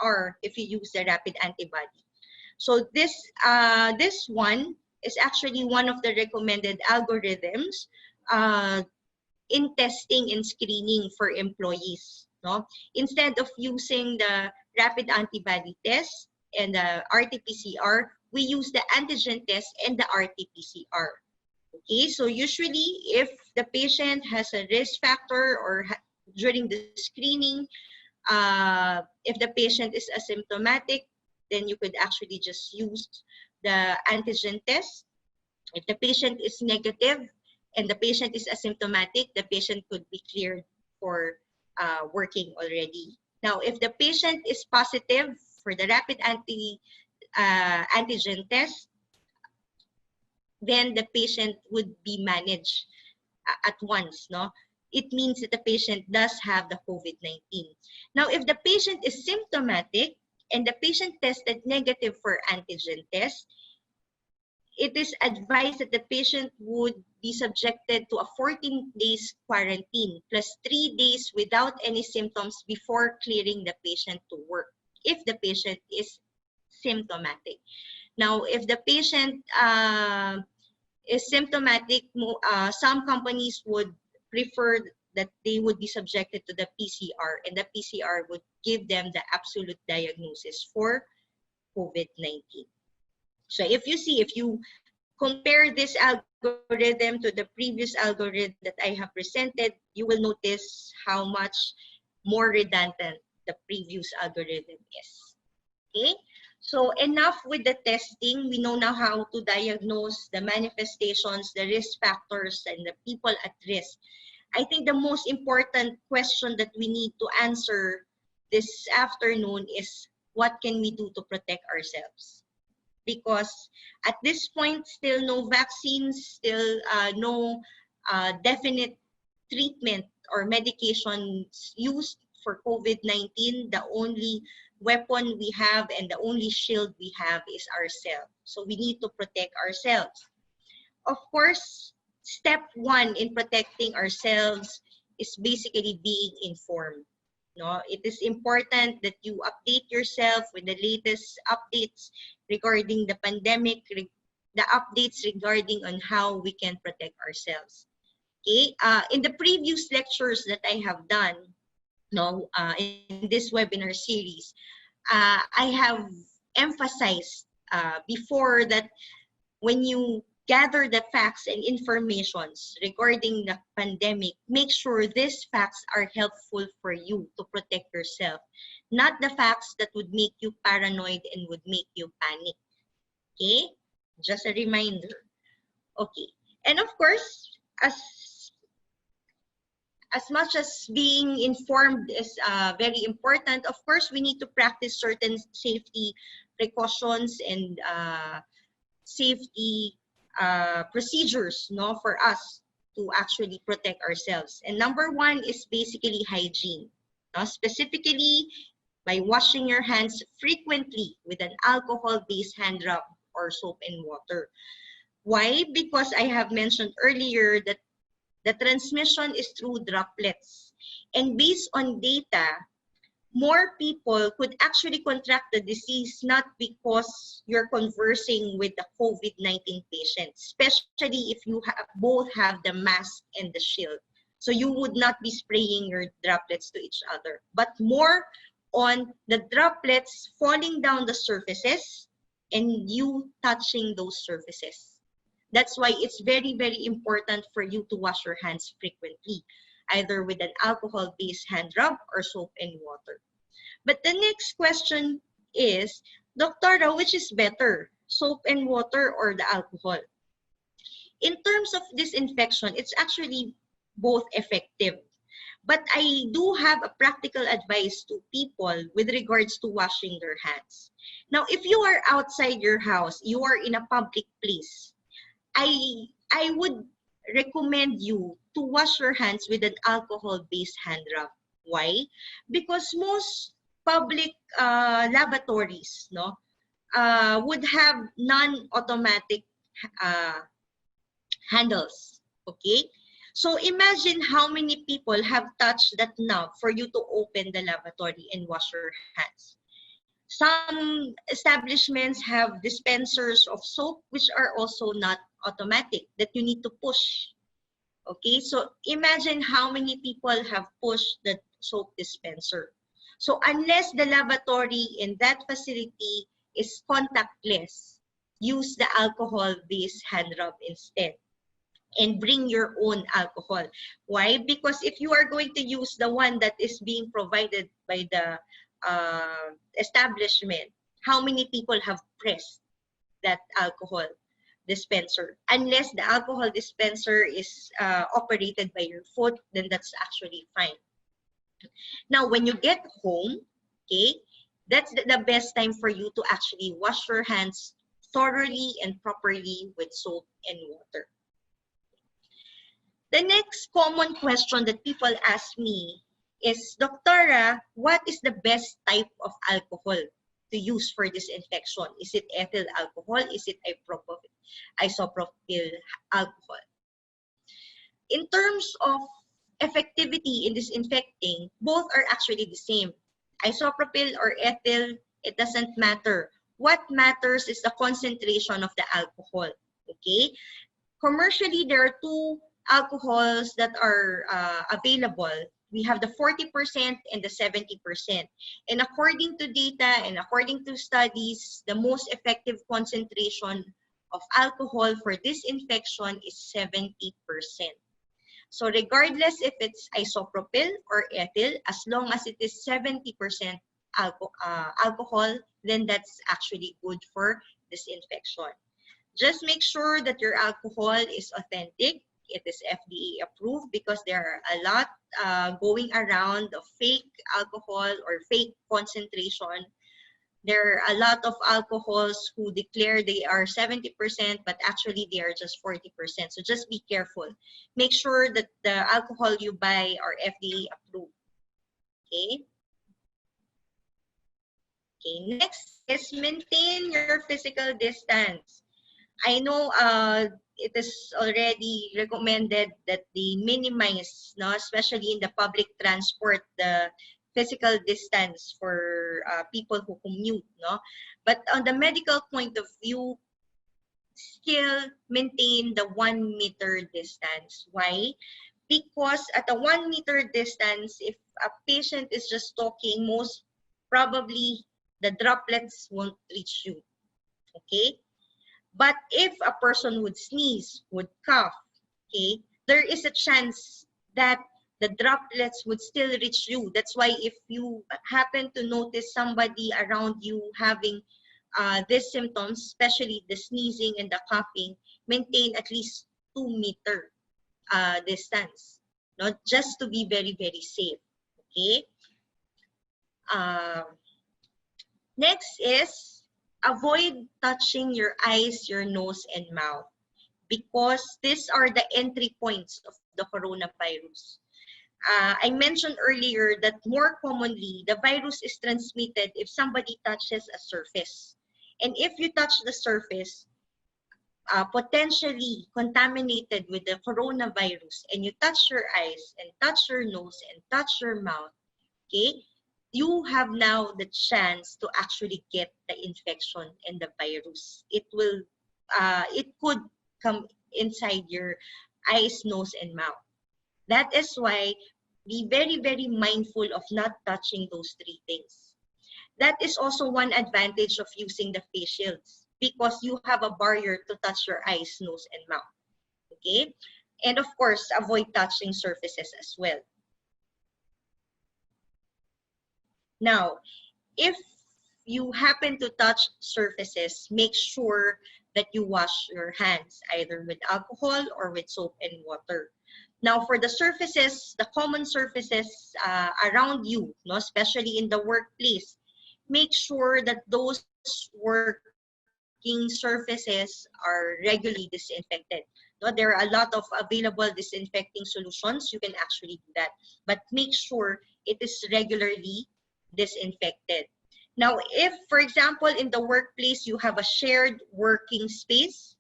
Speaker 4: are if you use the rapid antibody. So this one is actually one of the recommended algorithms in testing and screening for employees. No? Instead of using the rapid antibody test and the RT-PCR, we use the antigen test and the RT-PCR. Okay, so usually if the patient has a risk factor or during the screening, if the patient is asymptomatic, then you could actually just use the antigen test. If the patient is negative and the patient is asymptomatic, the patient could be cleared for working already. Now, if the patient is positive for the rapid antigen test, then the patient would be managed at once. No, it means that the patient does have the COVID-19. Now, if the patient is symptomatic and the patient tested negative for antigen test, it is advised that the patient would be subjected to a 14 days quarantine plus 3 days without any symptoms before clearing the patient to work if the patient is symptomatic. Now, if the patient is symptomatic, some companies would prefer that they would be subjected to the PCR, and the PCR would give them the absolute diagnosis for COVID-19. So if you compare this algorithm to the previous algorithm that I have presented, you will notice how much more redundant the previous algorithm is. Okay, so enough with the testing. We know now how to diagnose the manifestations, the risk factors, and the people at risk. I think the most important question that we need to answer this afternoon is, what can we do to protect ourselves? Because at this point, still no vaccines, still no definite treatment or medications used for COVID-19. The only weapon we have and the only shield we have is ourselves. So we need to protect ourselves. Of course, step one in protecting ourselves is basically being informed. No, it is important that you update yourself with the latest updates regarding the pandemic, the updates regarding on how we can protect ourselves. Okay, in the previous lectures that I have done, in this webinar series, I have emphasized before that when you gather the facts and informations regarding the pandemic, make sure these facts are helpful for you to protect yourself, not the facts that would make you paranoid and would make you panic. Okay, just a reminder. Okay, and of course, as much as being informed is very important, of course, we need to practice certain safety precautions and safety procedures, no, for us to actually protect ourselves. And number one is basically hygiene. Specifically, by washing your hands frequently with an alcohol-based hand rub or soap and water. Why? Because I have mentioned earlier that the transmission is through droplets. And based on data, more people could actually contract the disease not because you're conversing with the COVID-19 patient, especially if you both have the mask and the shield. So you would not be spraying your droplets to each other, but more on the droplets falling down the surfaces and you touching those surfaces. That's why it's very, very important for you to wash your hands frequently, either with an alcohol-based hand rub or soap and water. But the next question is, Doctora, which is better, soap and water or the alcohol? In terms of disinfection, it's actually both effective. But I do have a practical advice to people with regards to washing their hands. Now, if you are outside your house, you are in a public place, I would recommend you to wash your hands with an alcohol-based hand rub. Why? Because most public lavatories, no, would have non-automatic uh, handles. Okay? So imagine how many people have touched that knob for you to open the lavatory and wash your hands. Some establishments have dispensers of soap which are also not automatic that you need to push. Okay, so imagine how many people have pushed the soap dispenser. So unless the lavatory in that facility is contactless, use the alcohol-based hand rub instead. And bring your own alcohol. Why? Because if you are going to use the one that is being provided by the establishment, how many people have pressed that alcohol dispenser? Unless the alcohol dispenser is operated by your foot, then that's actually fine. Now, when you get home, okay, that's the best time for you to actually wash your hands thoroughly and properly with soap and water. The next common question that people ask me is, Doctora, what is the best type of alcohol to use for disinfection? Is it ethyl alcohol? Is it isopropyl alcohol? In terms of effectivity in disinfecting, both are actually the same. Isopropyl or ethyl, it doesn't matter. What matters is the concentration of the alcohol. Okay? Commercially, there are two alcohols that are available. We have the 40% and the 70%. And according to data and according to studies, the most effective concentration of alcohol for disinfection is 70%. So regardless if it's isopropyl or ethyl, as long as it is 70% alcohol, then that's actually good for disinfection. Just make sure that your alcohol is authentic. It is FDA approved, because there are a lot going around of fake alcohol or fake concentration. There are a lot of alcohols who declare they are 70%, but actually they are just 40%. So just be careful. Make sure that the alcohol you buy are FDA approved. Okay? Okay, next is maintain your physical distance. I know it is already recommended that they minimize, no, especially in the public transport, the physical distance for people who commute, no. But on the medical point of view, still maintain the 1 meter distance. Why? Because at a 1 meter distance, if a patient is just talking, most probably the droplets won't reach you. Okay? But if a person would sneeze, would cough, okay, there is a chance that the droplets would still reach you. That's why if you happen to notice somebody around you having these symptoms, especially the sneezing and the coughing, maintain at least 2 meter distance, not just to be very, very safe. Okay. Next is avoid touching your eyes, your nose, and mouth, because these are the entry points of the coronavirus. I mentioned earlier that more commonly, the virus is transmitted if somebody touches a surface. And if you touch the surface, potentially contaminated with the coronavirus, and you touch your eyes and touch your nose and touch your mouth, okay, you have now the chance to actually get the infection and the virus. It could come inside your eyes, nose, and mouth. That is why be very, very mindful of not touching those three things. That is also one advantage of using the face shields, because you have a barrier to touch your eyes, nose, and mouth. Okay? And of course, avoid touching surfaces as well. Now, if you happen to touch surfaces, make sure that you wash your hands either with alcohol or with soap and water. Now, for the surfaces, the common surfaces around you, no, especially in the workplace, make sure that those working surfaces are regularly disinfected. No, there are a lot of available disinfecting solutions. You can actually do that. But make sure it is regularly disinfected. Now, if, for example, in the workplace, you have a shared working space,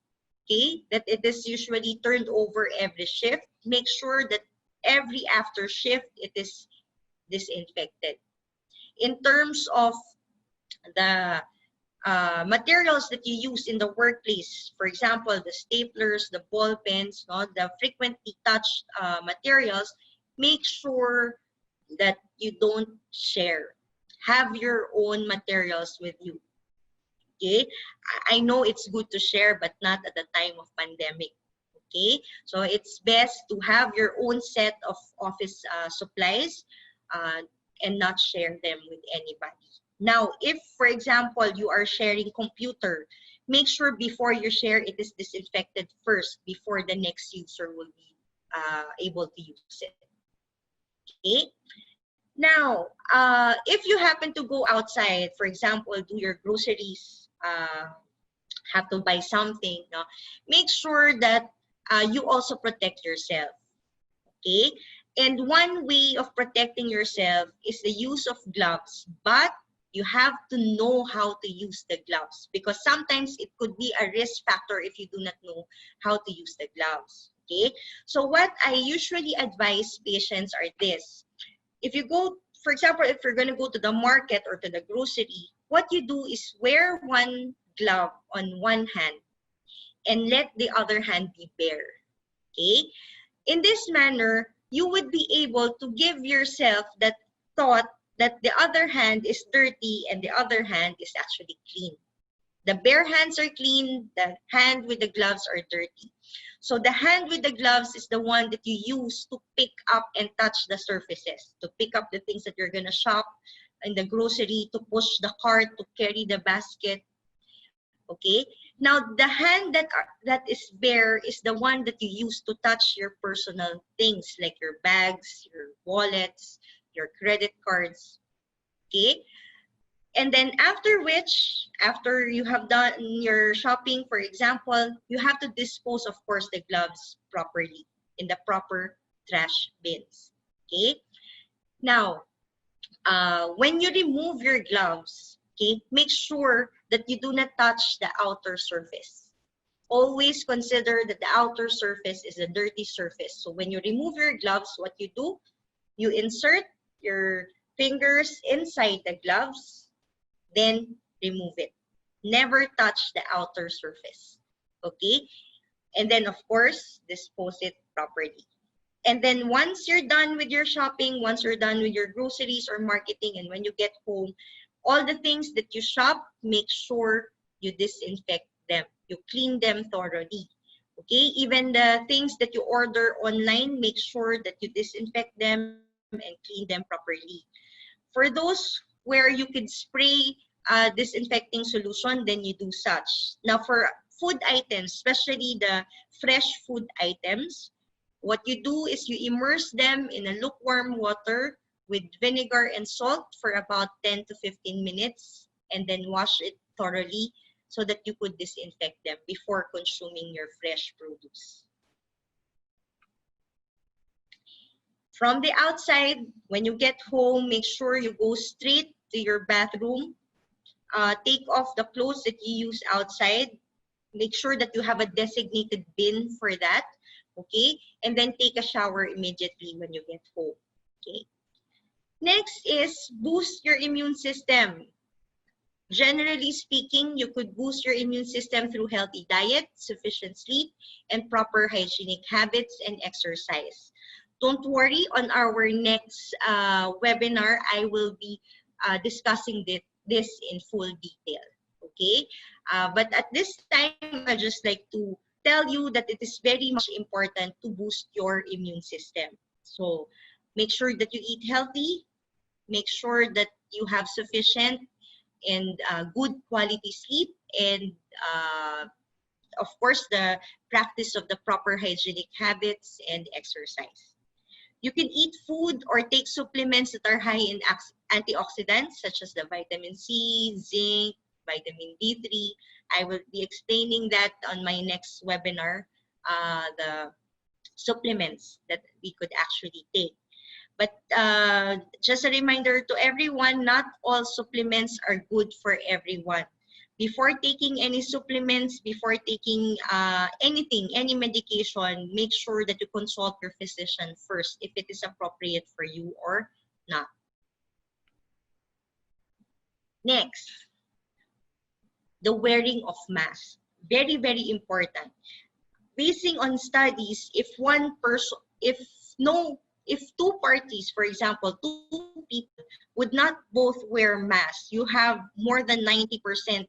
Speaker 4: okay, that it is usually turned over every shift, make sure that every after shift, it is disinfected. In terms of the materials that you use in the workplace, for example, the staplers, the ball pens, no, the frequently touched materials, make sure that you don't share. Have your own materials with you. Okay, I know it's good to share, but not at the time of pandemic. Okay, so it's best to have your own set of office supplies uh, and not share them with anybody. Now, if, for example, you are sharing computer, make sure before you share it is disinfected first before the next user will be able to use it. Okay. Now, if you happen to go outside, for example, do your groceries, have to buy something, no? Make sure that you also protect yourself. Okay? And one way of protecting yourself is the use of gloves, but you have to know how to use the gloves, because sometimes it could be a risk factor if you do not know how to use the gloves. Okay? So what I usually advise patients are this. If you go, for example, if you're going to go to the market or to the grocery, what you do is wear one glove on one hand and let the other hand be bare. Okay? In this manner, you would be able to give yourself that thought that the other hand is dirty and the other hand is actually clean. The bare hands are clean, the hand with the gloves are dirty. So the hand with the gloves is the one that you use to pick up and touch the surfaces, to pick up the things that you're going to shop in the grocery, to push the cart, to carry the basket. Okay? Now, the hand that is bare is the one that you use to touch your personal things like your bags, your wallets, your credit cards. Okay? And then after which, after you have done your shopping, for example, you have to dispose, of course, the gloves properly in the proper trash bins. Okay? Now, when you remove your gloves, okay, make sure that you do not touch the outer surface. Always consider that the outer surface is a dirty surface. So when you remove your gloves, what you do, you insert your fingers inside the gloves, then remove it. Never touch the outer surface. Okay? And then, of course, dispose it properly. And then once you're done with your shopping, once you're done with your groceries or marketing, and when you get home, all the things that you shop, make sure you disinfect them. You clean them thoroughly. Okay? Even the things that you order online, make sure that you disinfect them and clean them properly. For those where you could spray disinfecting solution, then you do such. Now for food items, especially the fresh food items, what you do is you immerse them in a lukewarm water with vinegar and salt for about 10 to 15 minutes and then wash it thoroughly so that you could disinfect them before consuming your fresh produce. From the outside, when you get home, make sure you go straight to your bathroom. Take off the clothes that you use outside. Make sure that you have a designated bin for that, okay? And then take a shower immediately when you get home, okay? Next is boost your immune system. Generally speaking, you could boost your immune system through healthy diet, sufficient sleep, and proper hygienic habits and exercise. Don't worry, on our next webinar, I will be discussing this in full detail, okay? But at this time, I just like to tell you that it is very much important to boost your immune system. So make sure that you eat healthy, make sure that you have sufficient and good quality sleep, and of course, the practice of the proper hygienic habits and exercise. You can eat food or take supplements that are high in antioxidants, such as the vitamin C, zinc, vitamin D3. I will be explaining that on my next webinar, the supplements that we could actually take. But just a reminder to everyone, not all supplements are good for everyone. Before taking any supplements, before taking anything, any medication, make sure that you consult your physician first if it is appropriate for you or not. Next, the wearing of mask. Very, very important. Basing on studies, if one person, if two parties, for example, two people would not both wear masks, you have more than 90%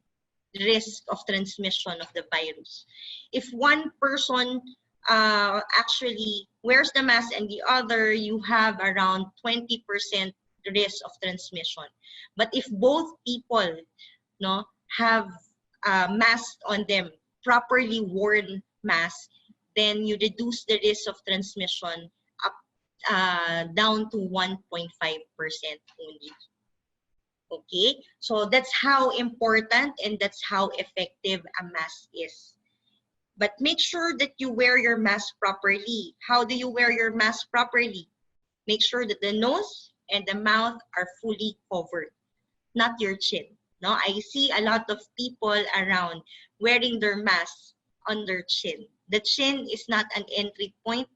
Speaker 4: risk of transmission of the virus. If one person actually wears the mask and the other, you have around 20% risk of transmission. But if both people have masks on them, properly worn masks, then you reduce the risk of transmission up down to 1.5% only. Okay, so that's how important and that's how effective a mask is. But make sure that you wear your mask properly. How do you wear your mask properly? Make sure that the nose and the mouth are fully covered, not your chin. No, I see a lot of people around wearing their masks on their chin. The chin is not an entry point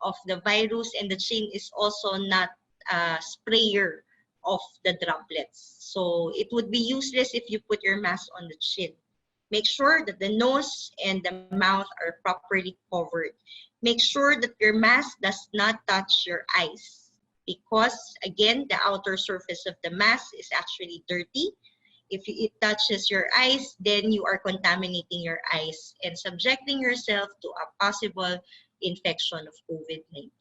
Speaker 4: of the virus, and the chin is also not a sprayer of the droplets. So it would be useless if you put your mask on the chin. Make sure that the nose and the mouth are properly covered. Make sure that your mask does not touch your eyes, because again, the outer surface of the mask is actually dirty. If it touches your eyes, then you are contaminating your eyes and subjecting yourself to a possible infection of COVID-19.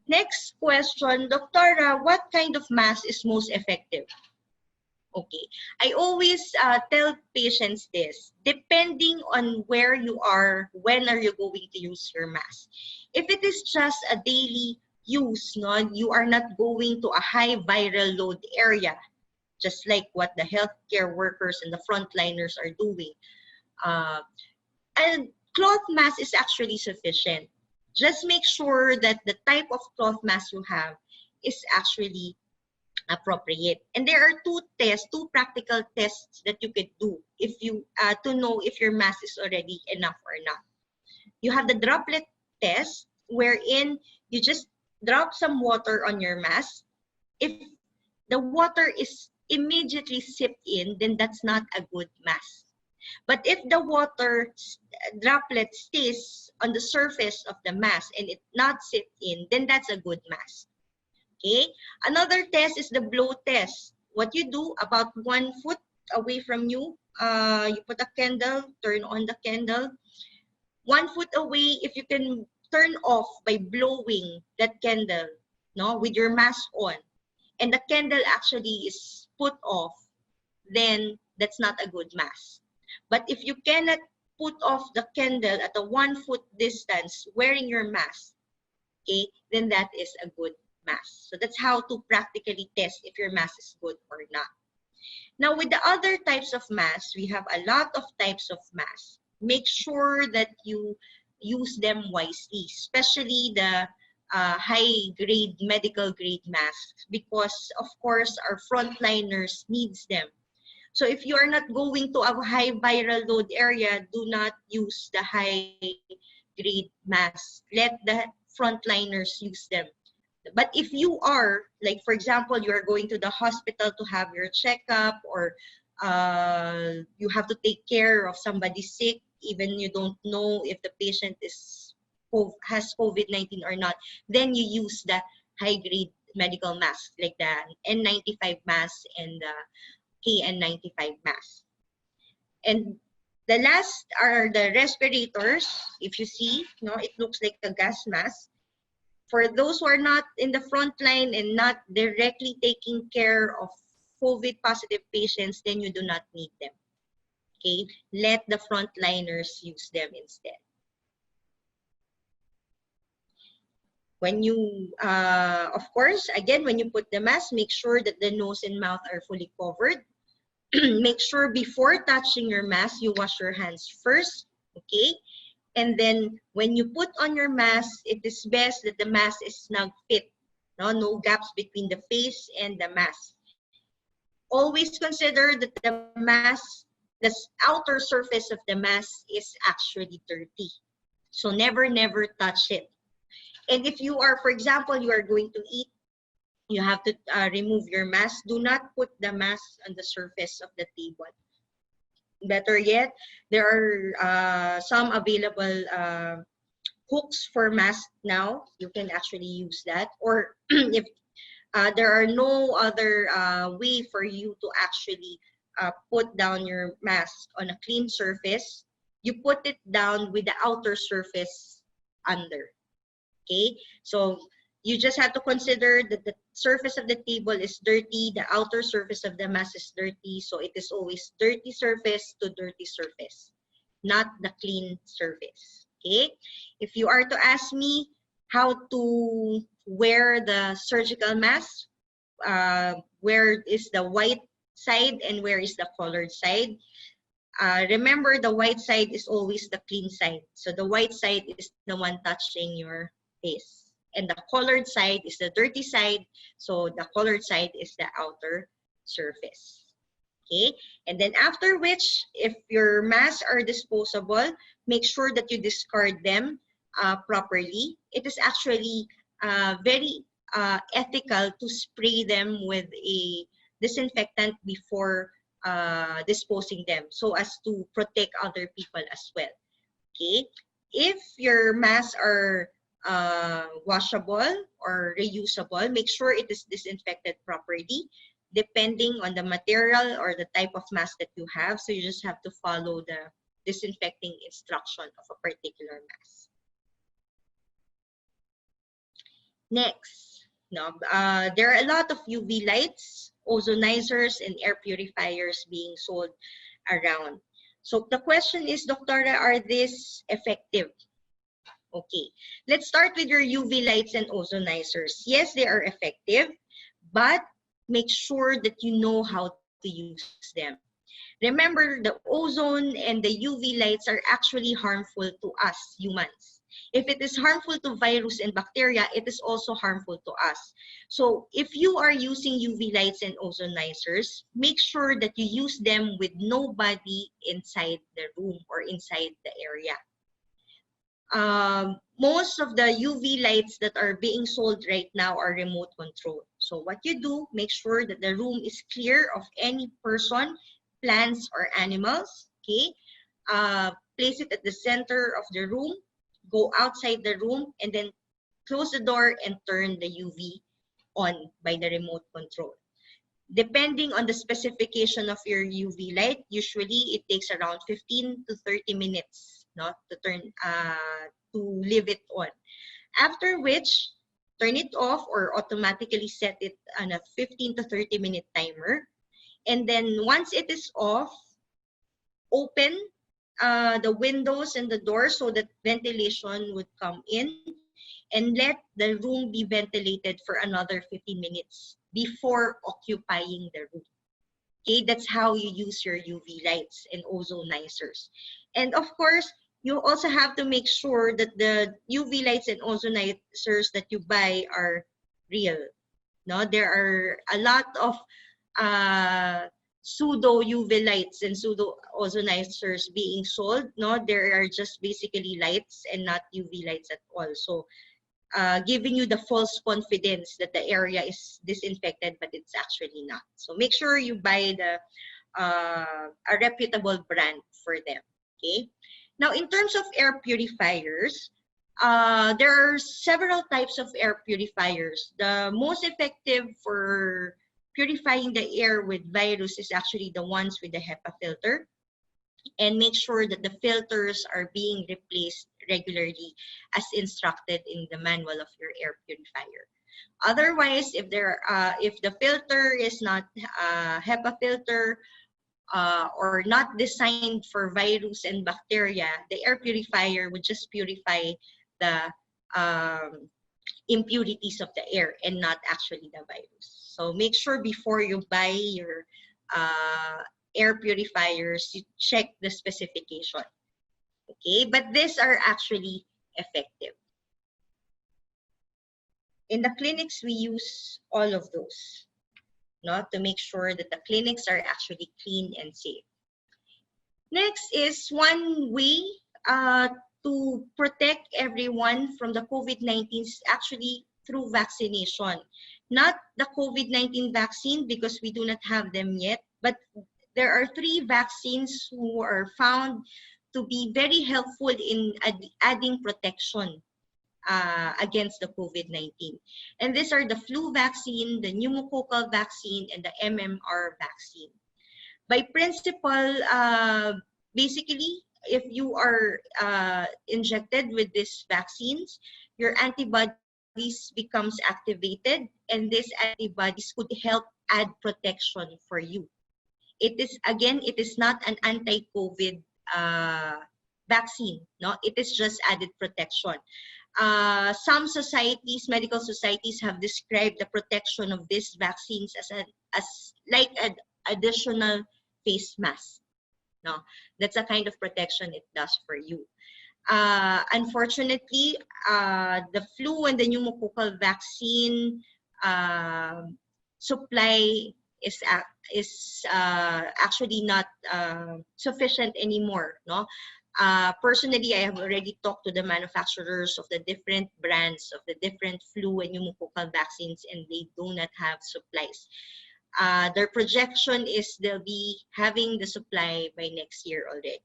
Speaker 4: Next question, Doctora, what kind of mask is most effective? Okay, I always tell patients this, depending on where you are, when are you going to use your mask. If it is just a daily use, you are not going to a high viral load area, just like what the healthcare workers and the frontliners are doing. And cloth mask is actually sufficient. Just make sure that the type of cloth mask you have is actually appropriate. And there are two practical tests that you could do if you to know if your mask is already enough or not. You have the droplet test, wherein you just drop some water on your mask. If the water is immediately sipped in, then that's not a good mask. But if the water droplet stays on the surface of the mask and it's not sipped in, then that's a good mask. Okay. Another test is the blow test. What you do, about 1 foot away from you, you put a candle, turn on the candle. 1 foot away, if you can turn off by blowing that candle, with your mask on, and the candle actually is put off, then that's not a good mask. But if you cannot put off the candle at a 1 foot distance wearing your mask, okay, then that is a good mask. So that's how to practically test if your mask is good or not. Now, with the other types of masks, we have a lot of types of masks. Make sure that you use them wisely, especially the high-grade, medical-grade masks, because, of course, our frontliners needs them. So if you are not going to a high viral load area, do not use the high-grade masks. Let the frontliners use them. But if you are, like for example, you are going to the hospital to have your checkup, or you have to take care of somebody sick, even you don't know if the patient has COVID-19 or not, then you use the high-grade medical mask, like the N95 mask and the KN95 mask. And the last are the respirators. If you see, no, it looks like a gas mask. For those who are not in the front line and not directly taking care of COVID positive patients, then you do not need them. Okay, let the frontliners use them instead. When you, of course, again, when you put the mask, make sure that the nose and mouth are fully covered. Make sure before touching your mask, you wash your hands first, okay? And then when you put on your mask, it is best that the mask is snug fit. No gaps between the face and the mask. Always consider that the mask, the outer surface of the mask is actually dirty. So never touch it. And if you are, for example, you are going to eat, you have to remove your mask. Do not put the mask on the surface of the table. Better yet, there are some available hooks for masks now. You can actually use that. Or if there are no other way for you to actually put down your mask on a clean surface, you put it down with the outer surface under. Okay, so you just have to consider that the surface of the table is dirty, the outer surface of the mask is dirty, so it is always dirty surface to dirty surface, not the clean surface. Okay, if you are to ask me how to wear the surgical mask, where is the white side and where is the colored side? Remember, the white side is always the clean side. So the white side is the one touching your face. And the colored side is the dirty side. So the colored side is the outer surface. Okay? And then after which, if your masks are disposable, make sure that you discard them properly. It is actually very ethical to spray them with a disinfectant before disposing them, so as to protect other people as well. Okay, if your masks are washable or reusable, make sure it is disinfected properly, depending on the material or the type of mask that you have. So you just have to follow the disinfecting instruction of a particular mask. Next, there are a lot of UV lights, ozonizers, and air purifiers being sold around. So the question is, Doctora, are these effective? Okay, let's start with your UV lights and ozonizers. Yes, they are effective, but make sure that you know how to use them. Remember, the ozone and the UV lights are actually harmful to us humans. If it is harmful to virus and bacteria, it is also harmful to us. So if you are using UV lights and ozonizers, make sure that you use them with nobody inside the room or inside the area. Most of the UV lights that are being sold right now are remote controlled. So what you do, make sure that the room is clear of any person, plants, or animals. Okay, place it at the center of the room, go outside the room, and then close the door and turn the UV on by the remote control. Depending on the specification of your UV light, usually it takes around 15 to 30 minutes, to turn to leave it on. After which, turn it off or automatically set it on a 15 to 30 minute timer. And then once it is off, open the windows and the doors so that ventilation would come in, and let the room be ventilated for another 15 minutes before occupying the room. Okay, that's how you use your UV lights and ozonizers. And of course, you also have to make sure that the UV lights and ozonizers that you buy are real. No, there are a lot of uh, pseudo UV lights and pseudo ozonizers being sold. No, there are just basically lights and not UV lights at all. So giving you the false confidence that the area is disinfected, but it's actually not. So make sure you buy a reputable brand for them. Okay. Now, in terms of air purifiers, there are several types of air purifiers. The most effective for purifying the air with virus is actually the ones with the HEPA filter, and make sure that the filters are being replaced regularly as instructed in the manual of your air purifier. Otherwise, if the filter is not HEPA filter or not designed for virus and bacteria, the air purifier would just purify the um, impurities of the air and not actually the virus. So make sure before you buy your air purifiers, you check the specification. Okay, but these are actually effective. In the clinics, we use all of those, not to make sure that the clinics are actually clean and safe. Next is one way uh, to protect everyone from the COVID-19 is actually through vaccination. Not the COVID-19 vaccine because we do not have them yet, but there are 3 vaccines who are found to be very helpful in adding protection against the COVID-19. And these are the flu vaccine, the pneumococcal vaccine, and the MMR vaccine. By principle, basically, if you are injected with these vaccines, your antibodies becomes activated, and these antibodies could help add protection for you. It is, again, it is not an anti-COVID vaccine. No, it is just added protection. Some societies, medical societies, have described the protection of these vaccines as like an additional face mask. No, that's a kind of protection it does for you. Unfortunately, the flu and the pneumococcal vaccine supply is actually not sufficient anymore. No, personally, I have already talked to the manufacturers of the different brands of the different flu and pneumococcal vaccines, and they do not have supplies. Their projection is they'll be having the supply by next year already.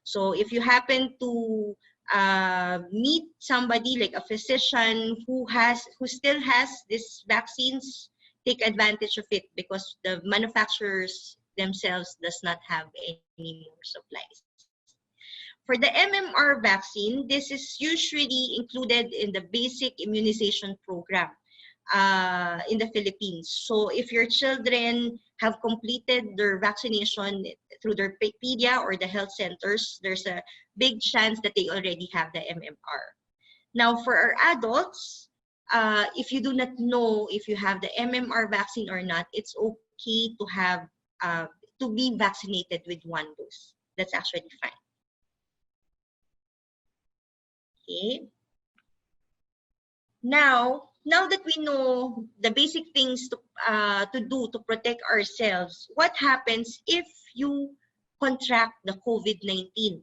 Speaker 4: So if you happen to meet somebody like a physician who still has these vaccines, take advantage of it because the manufacturers themselves does not have any more supplies. For the MMR vaccine, this is usually included in the basic immunization program in the Philippines. So if your children have completed their vaccination through their pedia or the health centers, there's a big chance that they already have the MMR. Now, for our adults, if you do not know if you have the MMR vaccine or not, it's okay to have to be vaccinated with 1 dose. That's actually fine. Okay. Now that we know the basic things to do to protect ourselves, what happens if you contract the COVID-19?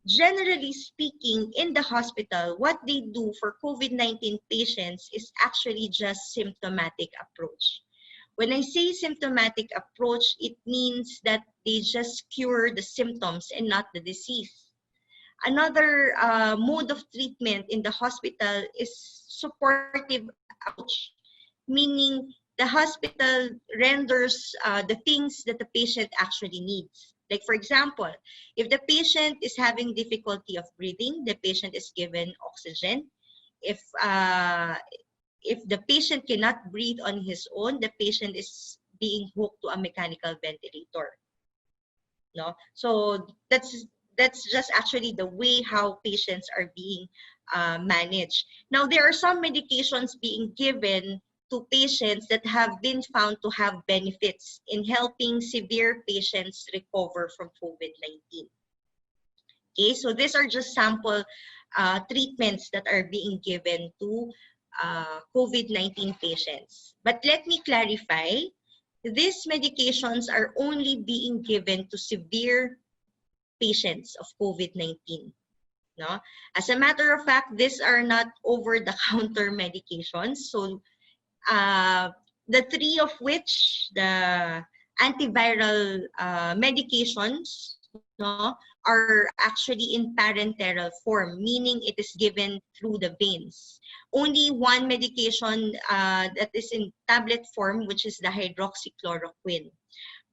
Speaker 4: Generally speaking, in the hospital, what they do for COVID-19 patients is actually just symptomatic approach. When I say symptomatic approach, it means that they just cure the symptoms and not the disease. Another mode of treatment in the hospital is supportive approach, meaning the hospital renders the things that the patient actually needs. Like for example, if the patient is having difficulty of breathing, the patient is given oxygen. If the patient cannot breathe on his own, the patient is being hooked to a mechanical ventilator. No, so that's just actually the way how patients are being managed. Now, there are some medications being given to patients that have been found to have benefits in helping severe patients recover from COVID-19. Okay, so these are just sample treatments that are being given to COVID-19 patients. But let me clarify, these medications are only being given to severe patients of COVID-19. No? As a matter of fact, these are not over-the-counter medications. So the three of which, the antiviral medications, no, are actually in parenteral form, meaning it is given through the veins. Only one medication that is in tablet form, which is the hydroxychloroquine.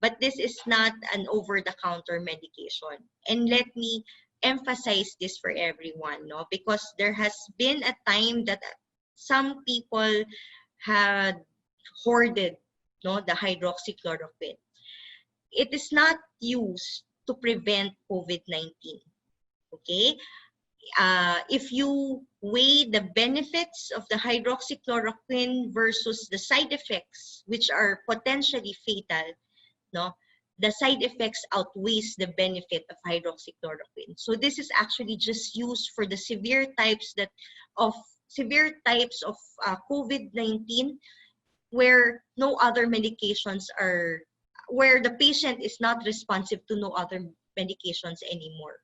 Speaker 4: But this is not an over-the-counter medication. And let me emphasize this for everyone, no? Because there has been a time that some people had hoarded, no, the hydroxychloroquine. It is not used to prevent COVID-19. Okay? If you weigh the benefits of the hydroxychloroquine versus the side effects, which are potentially fatal, no, the side effects outweighs the benefit of hydroxychloroquine. So this is actually just used for the severe types of COVID-19 where no other medications are, where the patient is not responsive to no other medications anymore.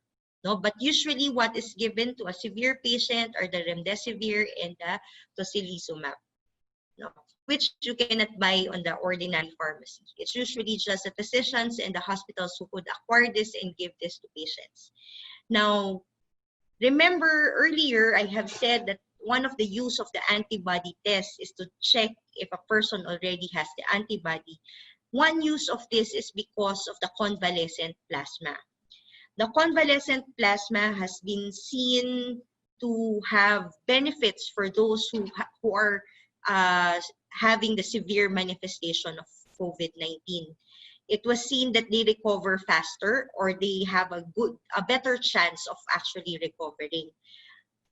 Speaker 4: No, but usually what is given to a severe patient are the remdesivir and the tocilizumab, no, which you cannot buy on the ordinary pharmacy. It's usually just the physicians and the hospitals who could acquire this and give this to patients. Now, remember earlier I have said that one of the use of the antibody test is to check if a person already has the antibody. One use of this is because of the convalescent plasma. The convalescent plasma has been seen to have benefits for those who are having the severe manifestation of COVID-19. It was seen that they recover faster, or they have a better chance of actually recovering.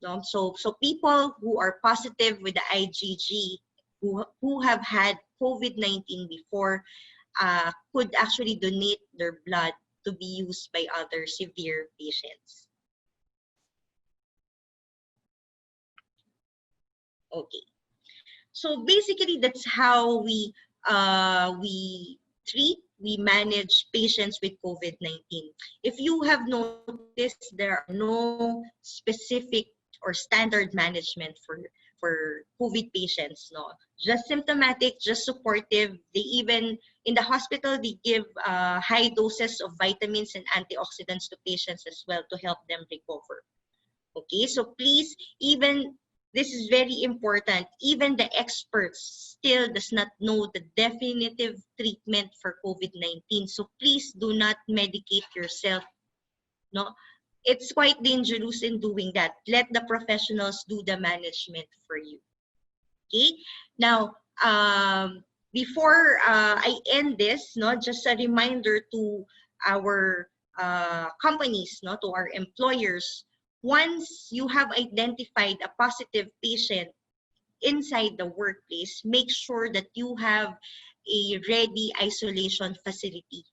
Speaker 4: No? So people who are positive with the IgG, who have had COVID-19 before, could actually donate their blood to be used by other severe patients. Okay. So basically, that's how we manage patients with COVID-19. If you have noticed, there are no specific or standard management for COVID patients. No, just symptomatic, just supportive. They even in the hospital they give high doses of vitamins and antioxidants to patients as well to help them recover. Okay, so please, even this is very important. Even the experts still does not know the definitive treatment for COVID-19. So please do not medicate yourself. No, it's quite dangerous in doing that. Let the professionals do the management for you. Okay. Now, before I end this, no, just a reminder to our companies, no, to our employers. Once you have identified a positive patient inside the workplace, make sure that you have a ready isolation facility.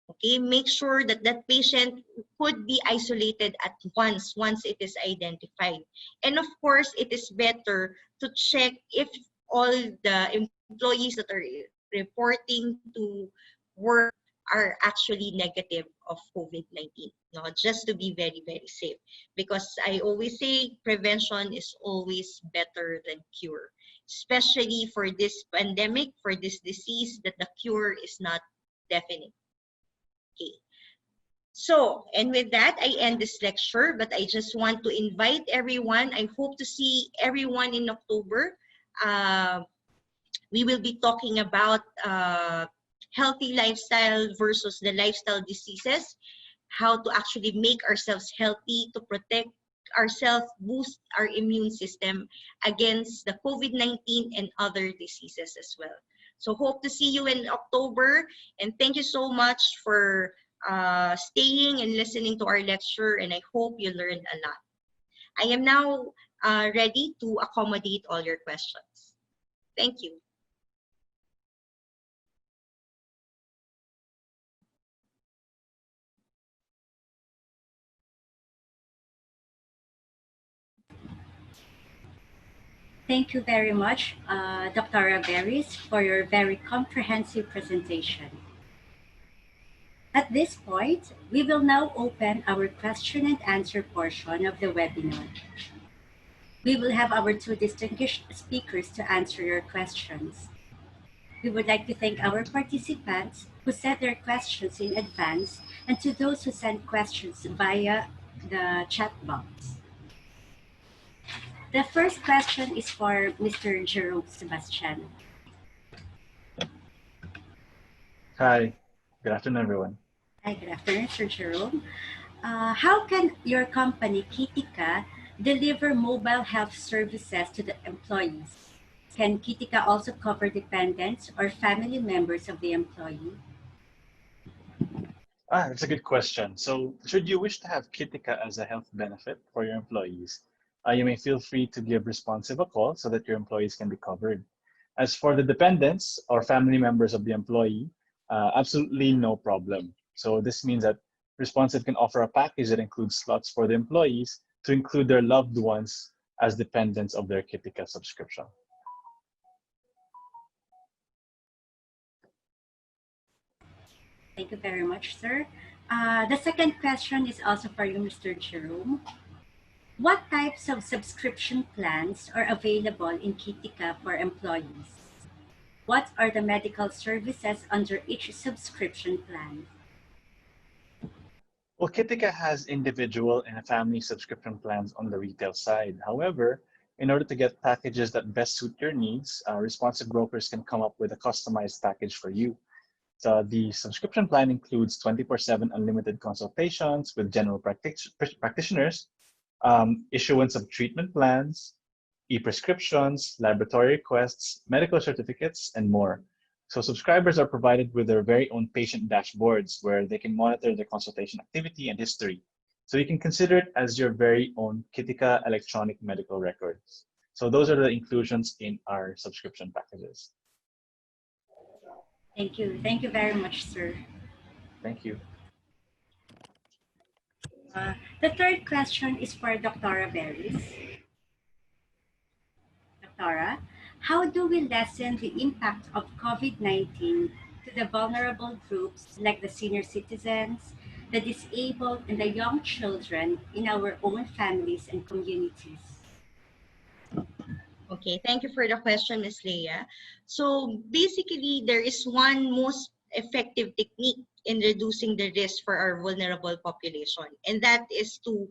Speaker 4: Okay, make sure that that patient could be isolated at once it is identified. And of course, it is better to check if all the employees that are reporting to work are actually negative of COVID-19, no, just to be very, very safe. Because I always say prevention is always better than cure, especially for this pandemic, for this disease that the cure is not definite. Okay. So, and with that, I end this lecture, but I just want to invite everyone. I hope to see everyone in October. We will be talking about healthy lifestyle versus the lifestyle diseases, how to actually make ourselves healthy, to protect ourselves, boost our immune system against the COVID-19 and other diseases as well. So hope to see you in October, and thank you so much for staying and listening to our lecture, and I hope you learned a lot. I am now ready to accommodate all your questions. Thank you.
Speaker 2: Thank you very much, Dr. Berris, for your very comprehensive presentation. At this point, we will now open our question and answer portion of the webinar. We will have our two distinguished speakers to answer your questions. We would like to thank our participants who sent their questions in advance and to those who sent questions via the chat box. The first question is for Mr. Jerome Sebastian.
Speaker 3: Hi, good afternoon, everyone.
Speaker 2: Hi, good afternoon, Sir Jerome. How can your company, Kitika, deliver mobile health services to the employees? Can Kitika also cover dependents or family members of the employee?
Speaker 3: That's a good question. So, should you wish to have Kitika as a health benefit for your employees, you may feel free to give Responsive a call so that your employees can be covered. As for the dependents or family members of the employee, absolutely no problem. So, this means that Responsive can offer a package that includes slots for the employees to include their loved ones as dependents of their Kitika subscription.
Speaker 2: Thank you very much, sir. The second question is also for you, Mr. Jerome. What types of subscription plans are available in Kitika for employees? What are the medical services under each subscription plan?
Speaker 3: Well, Kitika has individual and family subscription plans on the retail side. However, in order to get packages that best suit your needs, Responsive brokers can come up with a customized package for you. So the subscription plan includes 24/7 unlimited consultations with general practitioners, issuance of treatment plans, e-prescriptions, laboratory requests, medical certificates, and more. So subscribers are provided with their very own patient dashboards where they can monitor their consultation activity and history. So you can consider it as your very own Kitika electronic medical records. So those are the inclusions in our subscription packages.
Speaker 2: Thank you. Thank you very much, sir.
Speaker 3: Thank you.
Speaker 2: The third question is for Dr. Berris. Dr. How do we lessen the impact of COVID-19 to the vulnerable groups like the senior citizens, the disabled, and the young children in our own families and communities?
Speaker 4: Okay, thank you for the question, Ms. Leia. So basically, there is one most effective technique in reducing the risk for our vulnerable population, and that is to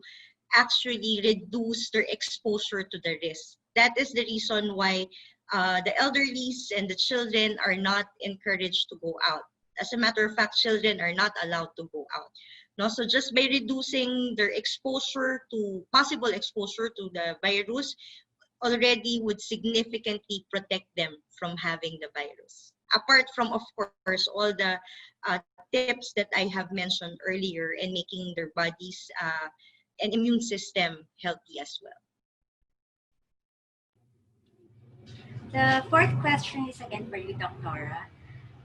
Speaker 4: actually reduce their exposure to the risk. That is the reason why the elderlies and the children are not encouraged to go out. As a matter of fact, children are not allowed to go out. No, so just by reducing their exposure to possible exposure to the virus, already would significantly protect them from having the virus. Apart from, of course, all the tips that I have mentioned earlier in making their bodies and immune system healthy as well.
Speaker 2: The fourth question is again for you, Dr.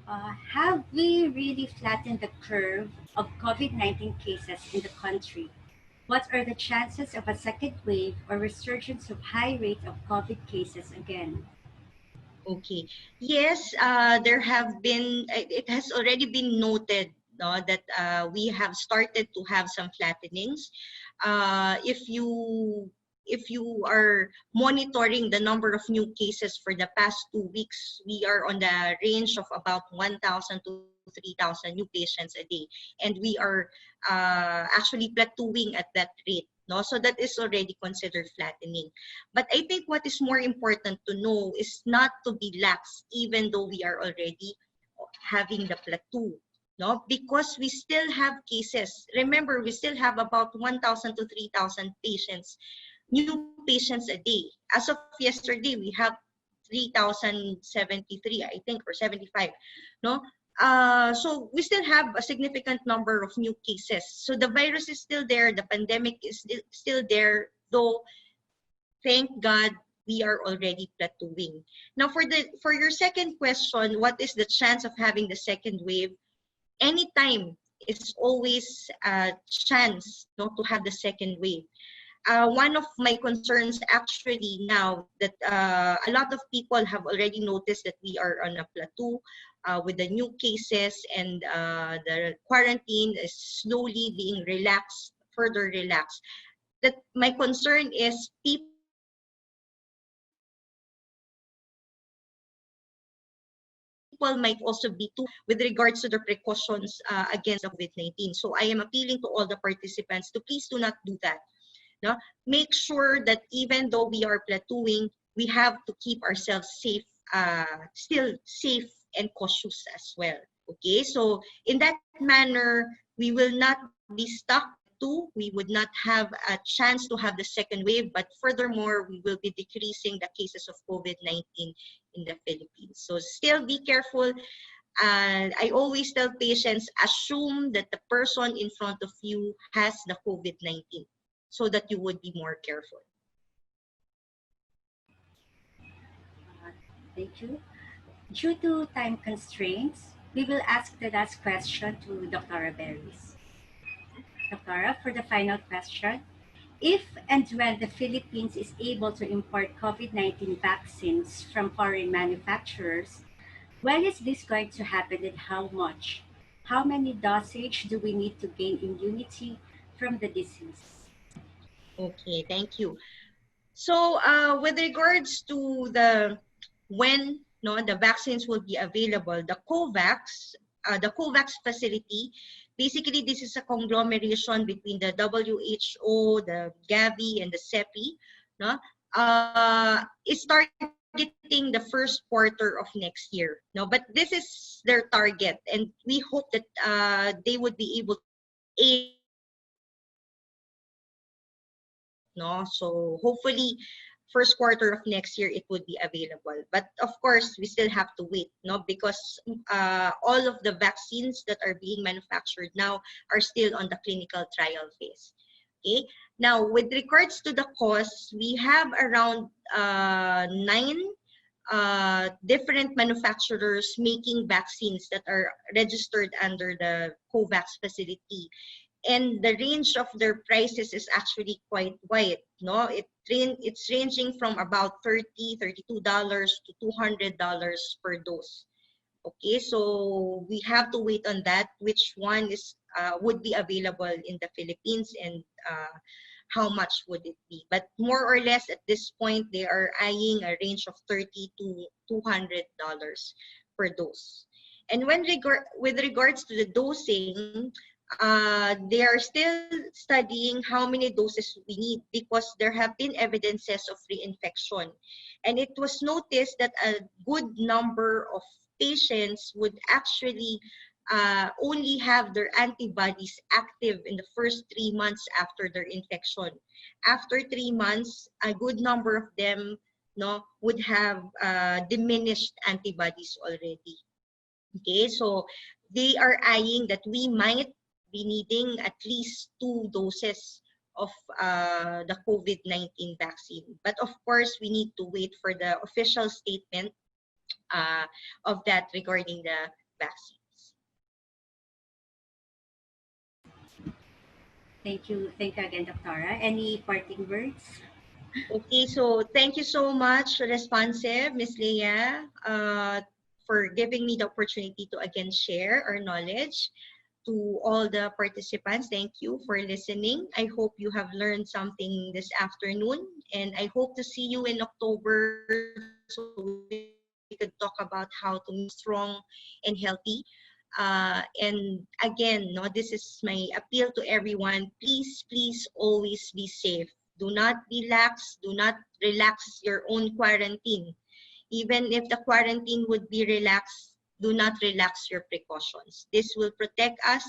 Speaker 2: Have we really flattened the curve of COVID-19 cases in the country? What are the chances of a second wave or resurgence of high rate of COVID cases again?
Speaker 4: Okay. Yes, there have been, it has already been noted, no, that we have started to have some flattenings. If you are monitoring the number of new cases for the past 2 weeks, we are on the range of about 1,000 to 3,000 new patients a day. And we are actually plateauing at that rate. No? So that is already considered flattening. But I think what is more important to know is not to be lax, even though we are already having the plateau. No, because we still have cases. Remember, we still have about 1,000 to 3,000 patients, new patients a day. As of yesterday, we have 3,073, I think, or 75. No, so we still have a significant number of new cases. So the virus is still there. The pandemic is still there, though. Thank God, we are already plateauing. Now, for your second question, what is the chance of having the second wave? Anytime is always a chance, no, to have the second wave. One of my concerns actually now that a lot of people have already noticed that we are on a plateau with the new cases, and the quarantine is slowly being relaxed, further relaxed. That my concern is people might also be too with regards to the precautions against the COVID-19. So I am appealing to all the participants to please do not do that. No? Make sure that even though we are plateauing, we have to keep ourselves safe, still safe and cautious as well. Okay, so in that manner, we will not be stuck plateau. We would not have a chance to have the second wave, but furthermore, we will be decreasing the cases of COVID-19 in the Philippines. So still be careful. And I always tell patients, assume that the person in front of you has the COVID-19 so that you would be more careful.
Speaker 2: Uh, Thank you. Due to time constraints, we will ask the last question to Dr. Berris. Dr., for the final question, if and when the Philippines is able to import COVID-19 vaccines from foreign manufacturers, when is this going to happen and how much? How many dosage do we need to gain immunity from the disease?
Speaker 4: Okay, thank you. So with regards to the when no the vaccines will be available, the COVAX facility, basically this is a conglomeration between the WHO, the Gavi, and the CEPI, no, is targeting the first quarter of next year. No, but this is their target, and we hope that they would be able to aim for that. No, so hopefully first quarter of next year it would be available, but of course we still have to wait, no, because all of the vaccines that are being manufactured now are still on the clinical trial phase. Okay, now with regards to the costs, we have around nine different manufacturers making vaccines that are registered under the COVAX facility, and the range of their prices is actually quite wide. No, it's ranging from about $32 to $200 per dose. Okay, so we have to wait on that, which one is would be available in the Philippines, and how much would it be. But more or less at this point, they are eyeing a range of $30 to $200 per dose. And with regards to the dosing, they are still studying how many doses we need, because there have been evidences of reinfection. And it was noticed that a good number of patients would actually only have their antibodies active in the first 3 months after their infection. After 3 months, a good number of them, no, would have diminished antibodies already. Okay, so they are eyeing that we might be needing at least 2 doses of the COVID-19 vaccine. But of course, we need to wait for the official statement uh, of that regarding the vaccines.
Speaker 2: Thank you. Thank you again, Dr. Any parting words?
Speaker 4: Okay, so thank you so much, responsive, Ms. Leah, for giving me the opportunity to again share our knowledge to all the participants. Thank you for listening. I hope you have learned something this afternoon, and I hope to see you in October so we could talk about how to make strong and healthy. And again, no, this is my appeal to everyone. Please, please always be safe. Do not relax. Do not relax your own quarantine. Even if the quarantine would be relaxed, do not relax your precautions. This will protect us.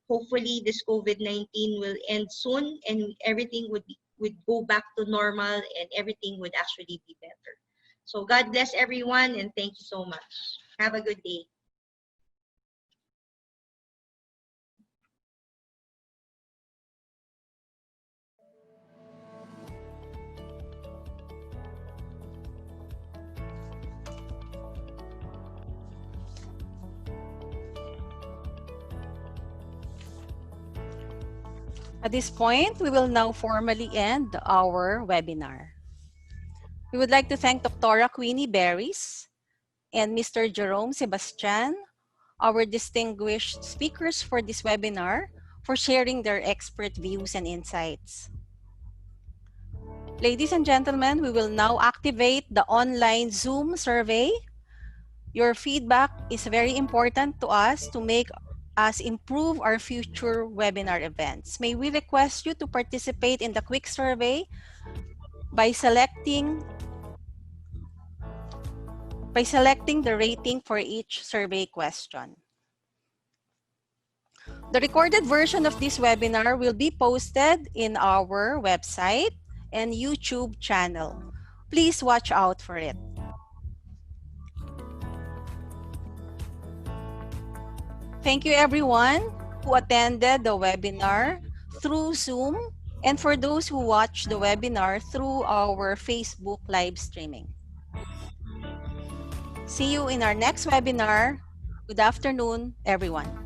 Speaker 4: Hopefully, this COVID-19 will end soon, and everything would go back to normal, and everything would actually be better. So God bless everyone, and thank you so much. Have a good day.
Speaker 1: At this point, we will now formally end our webinar. We would like to thank Dr. Queenie Berris and Mr. Jerome Sebastian, our distinguished speakers for this webinar, for sharing their expert views and insights. Ladies and gentlemen, we will now activate the online Zoom survey. Your feedback is very important to us to make us improve our future webinar events. May we request you to participate in the quick survey by selecting the rating for each survey question. The recorded version of this webinar will be posted in our website and YouTube channel. Please watch out for it. Thank you everyone who attended the webinar through Zoom and for those who watched the webinar through our Facebook live streaming. See you in our next webinar. Good afternoon, everyone.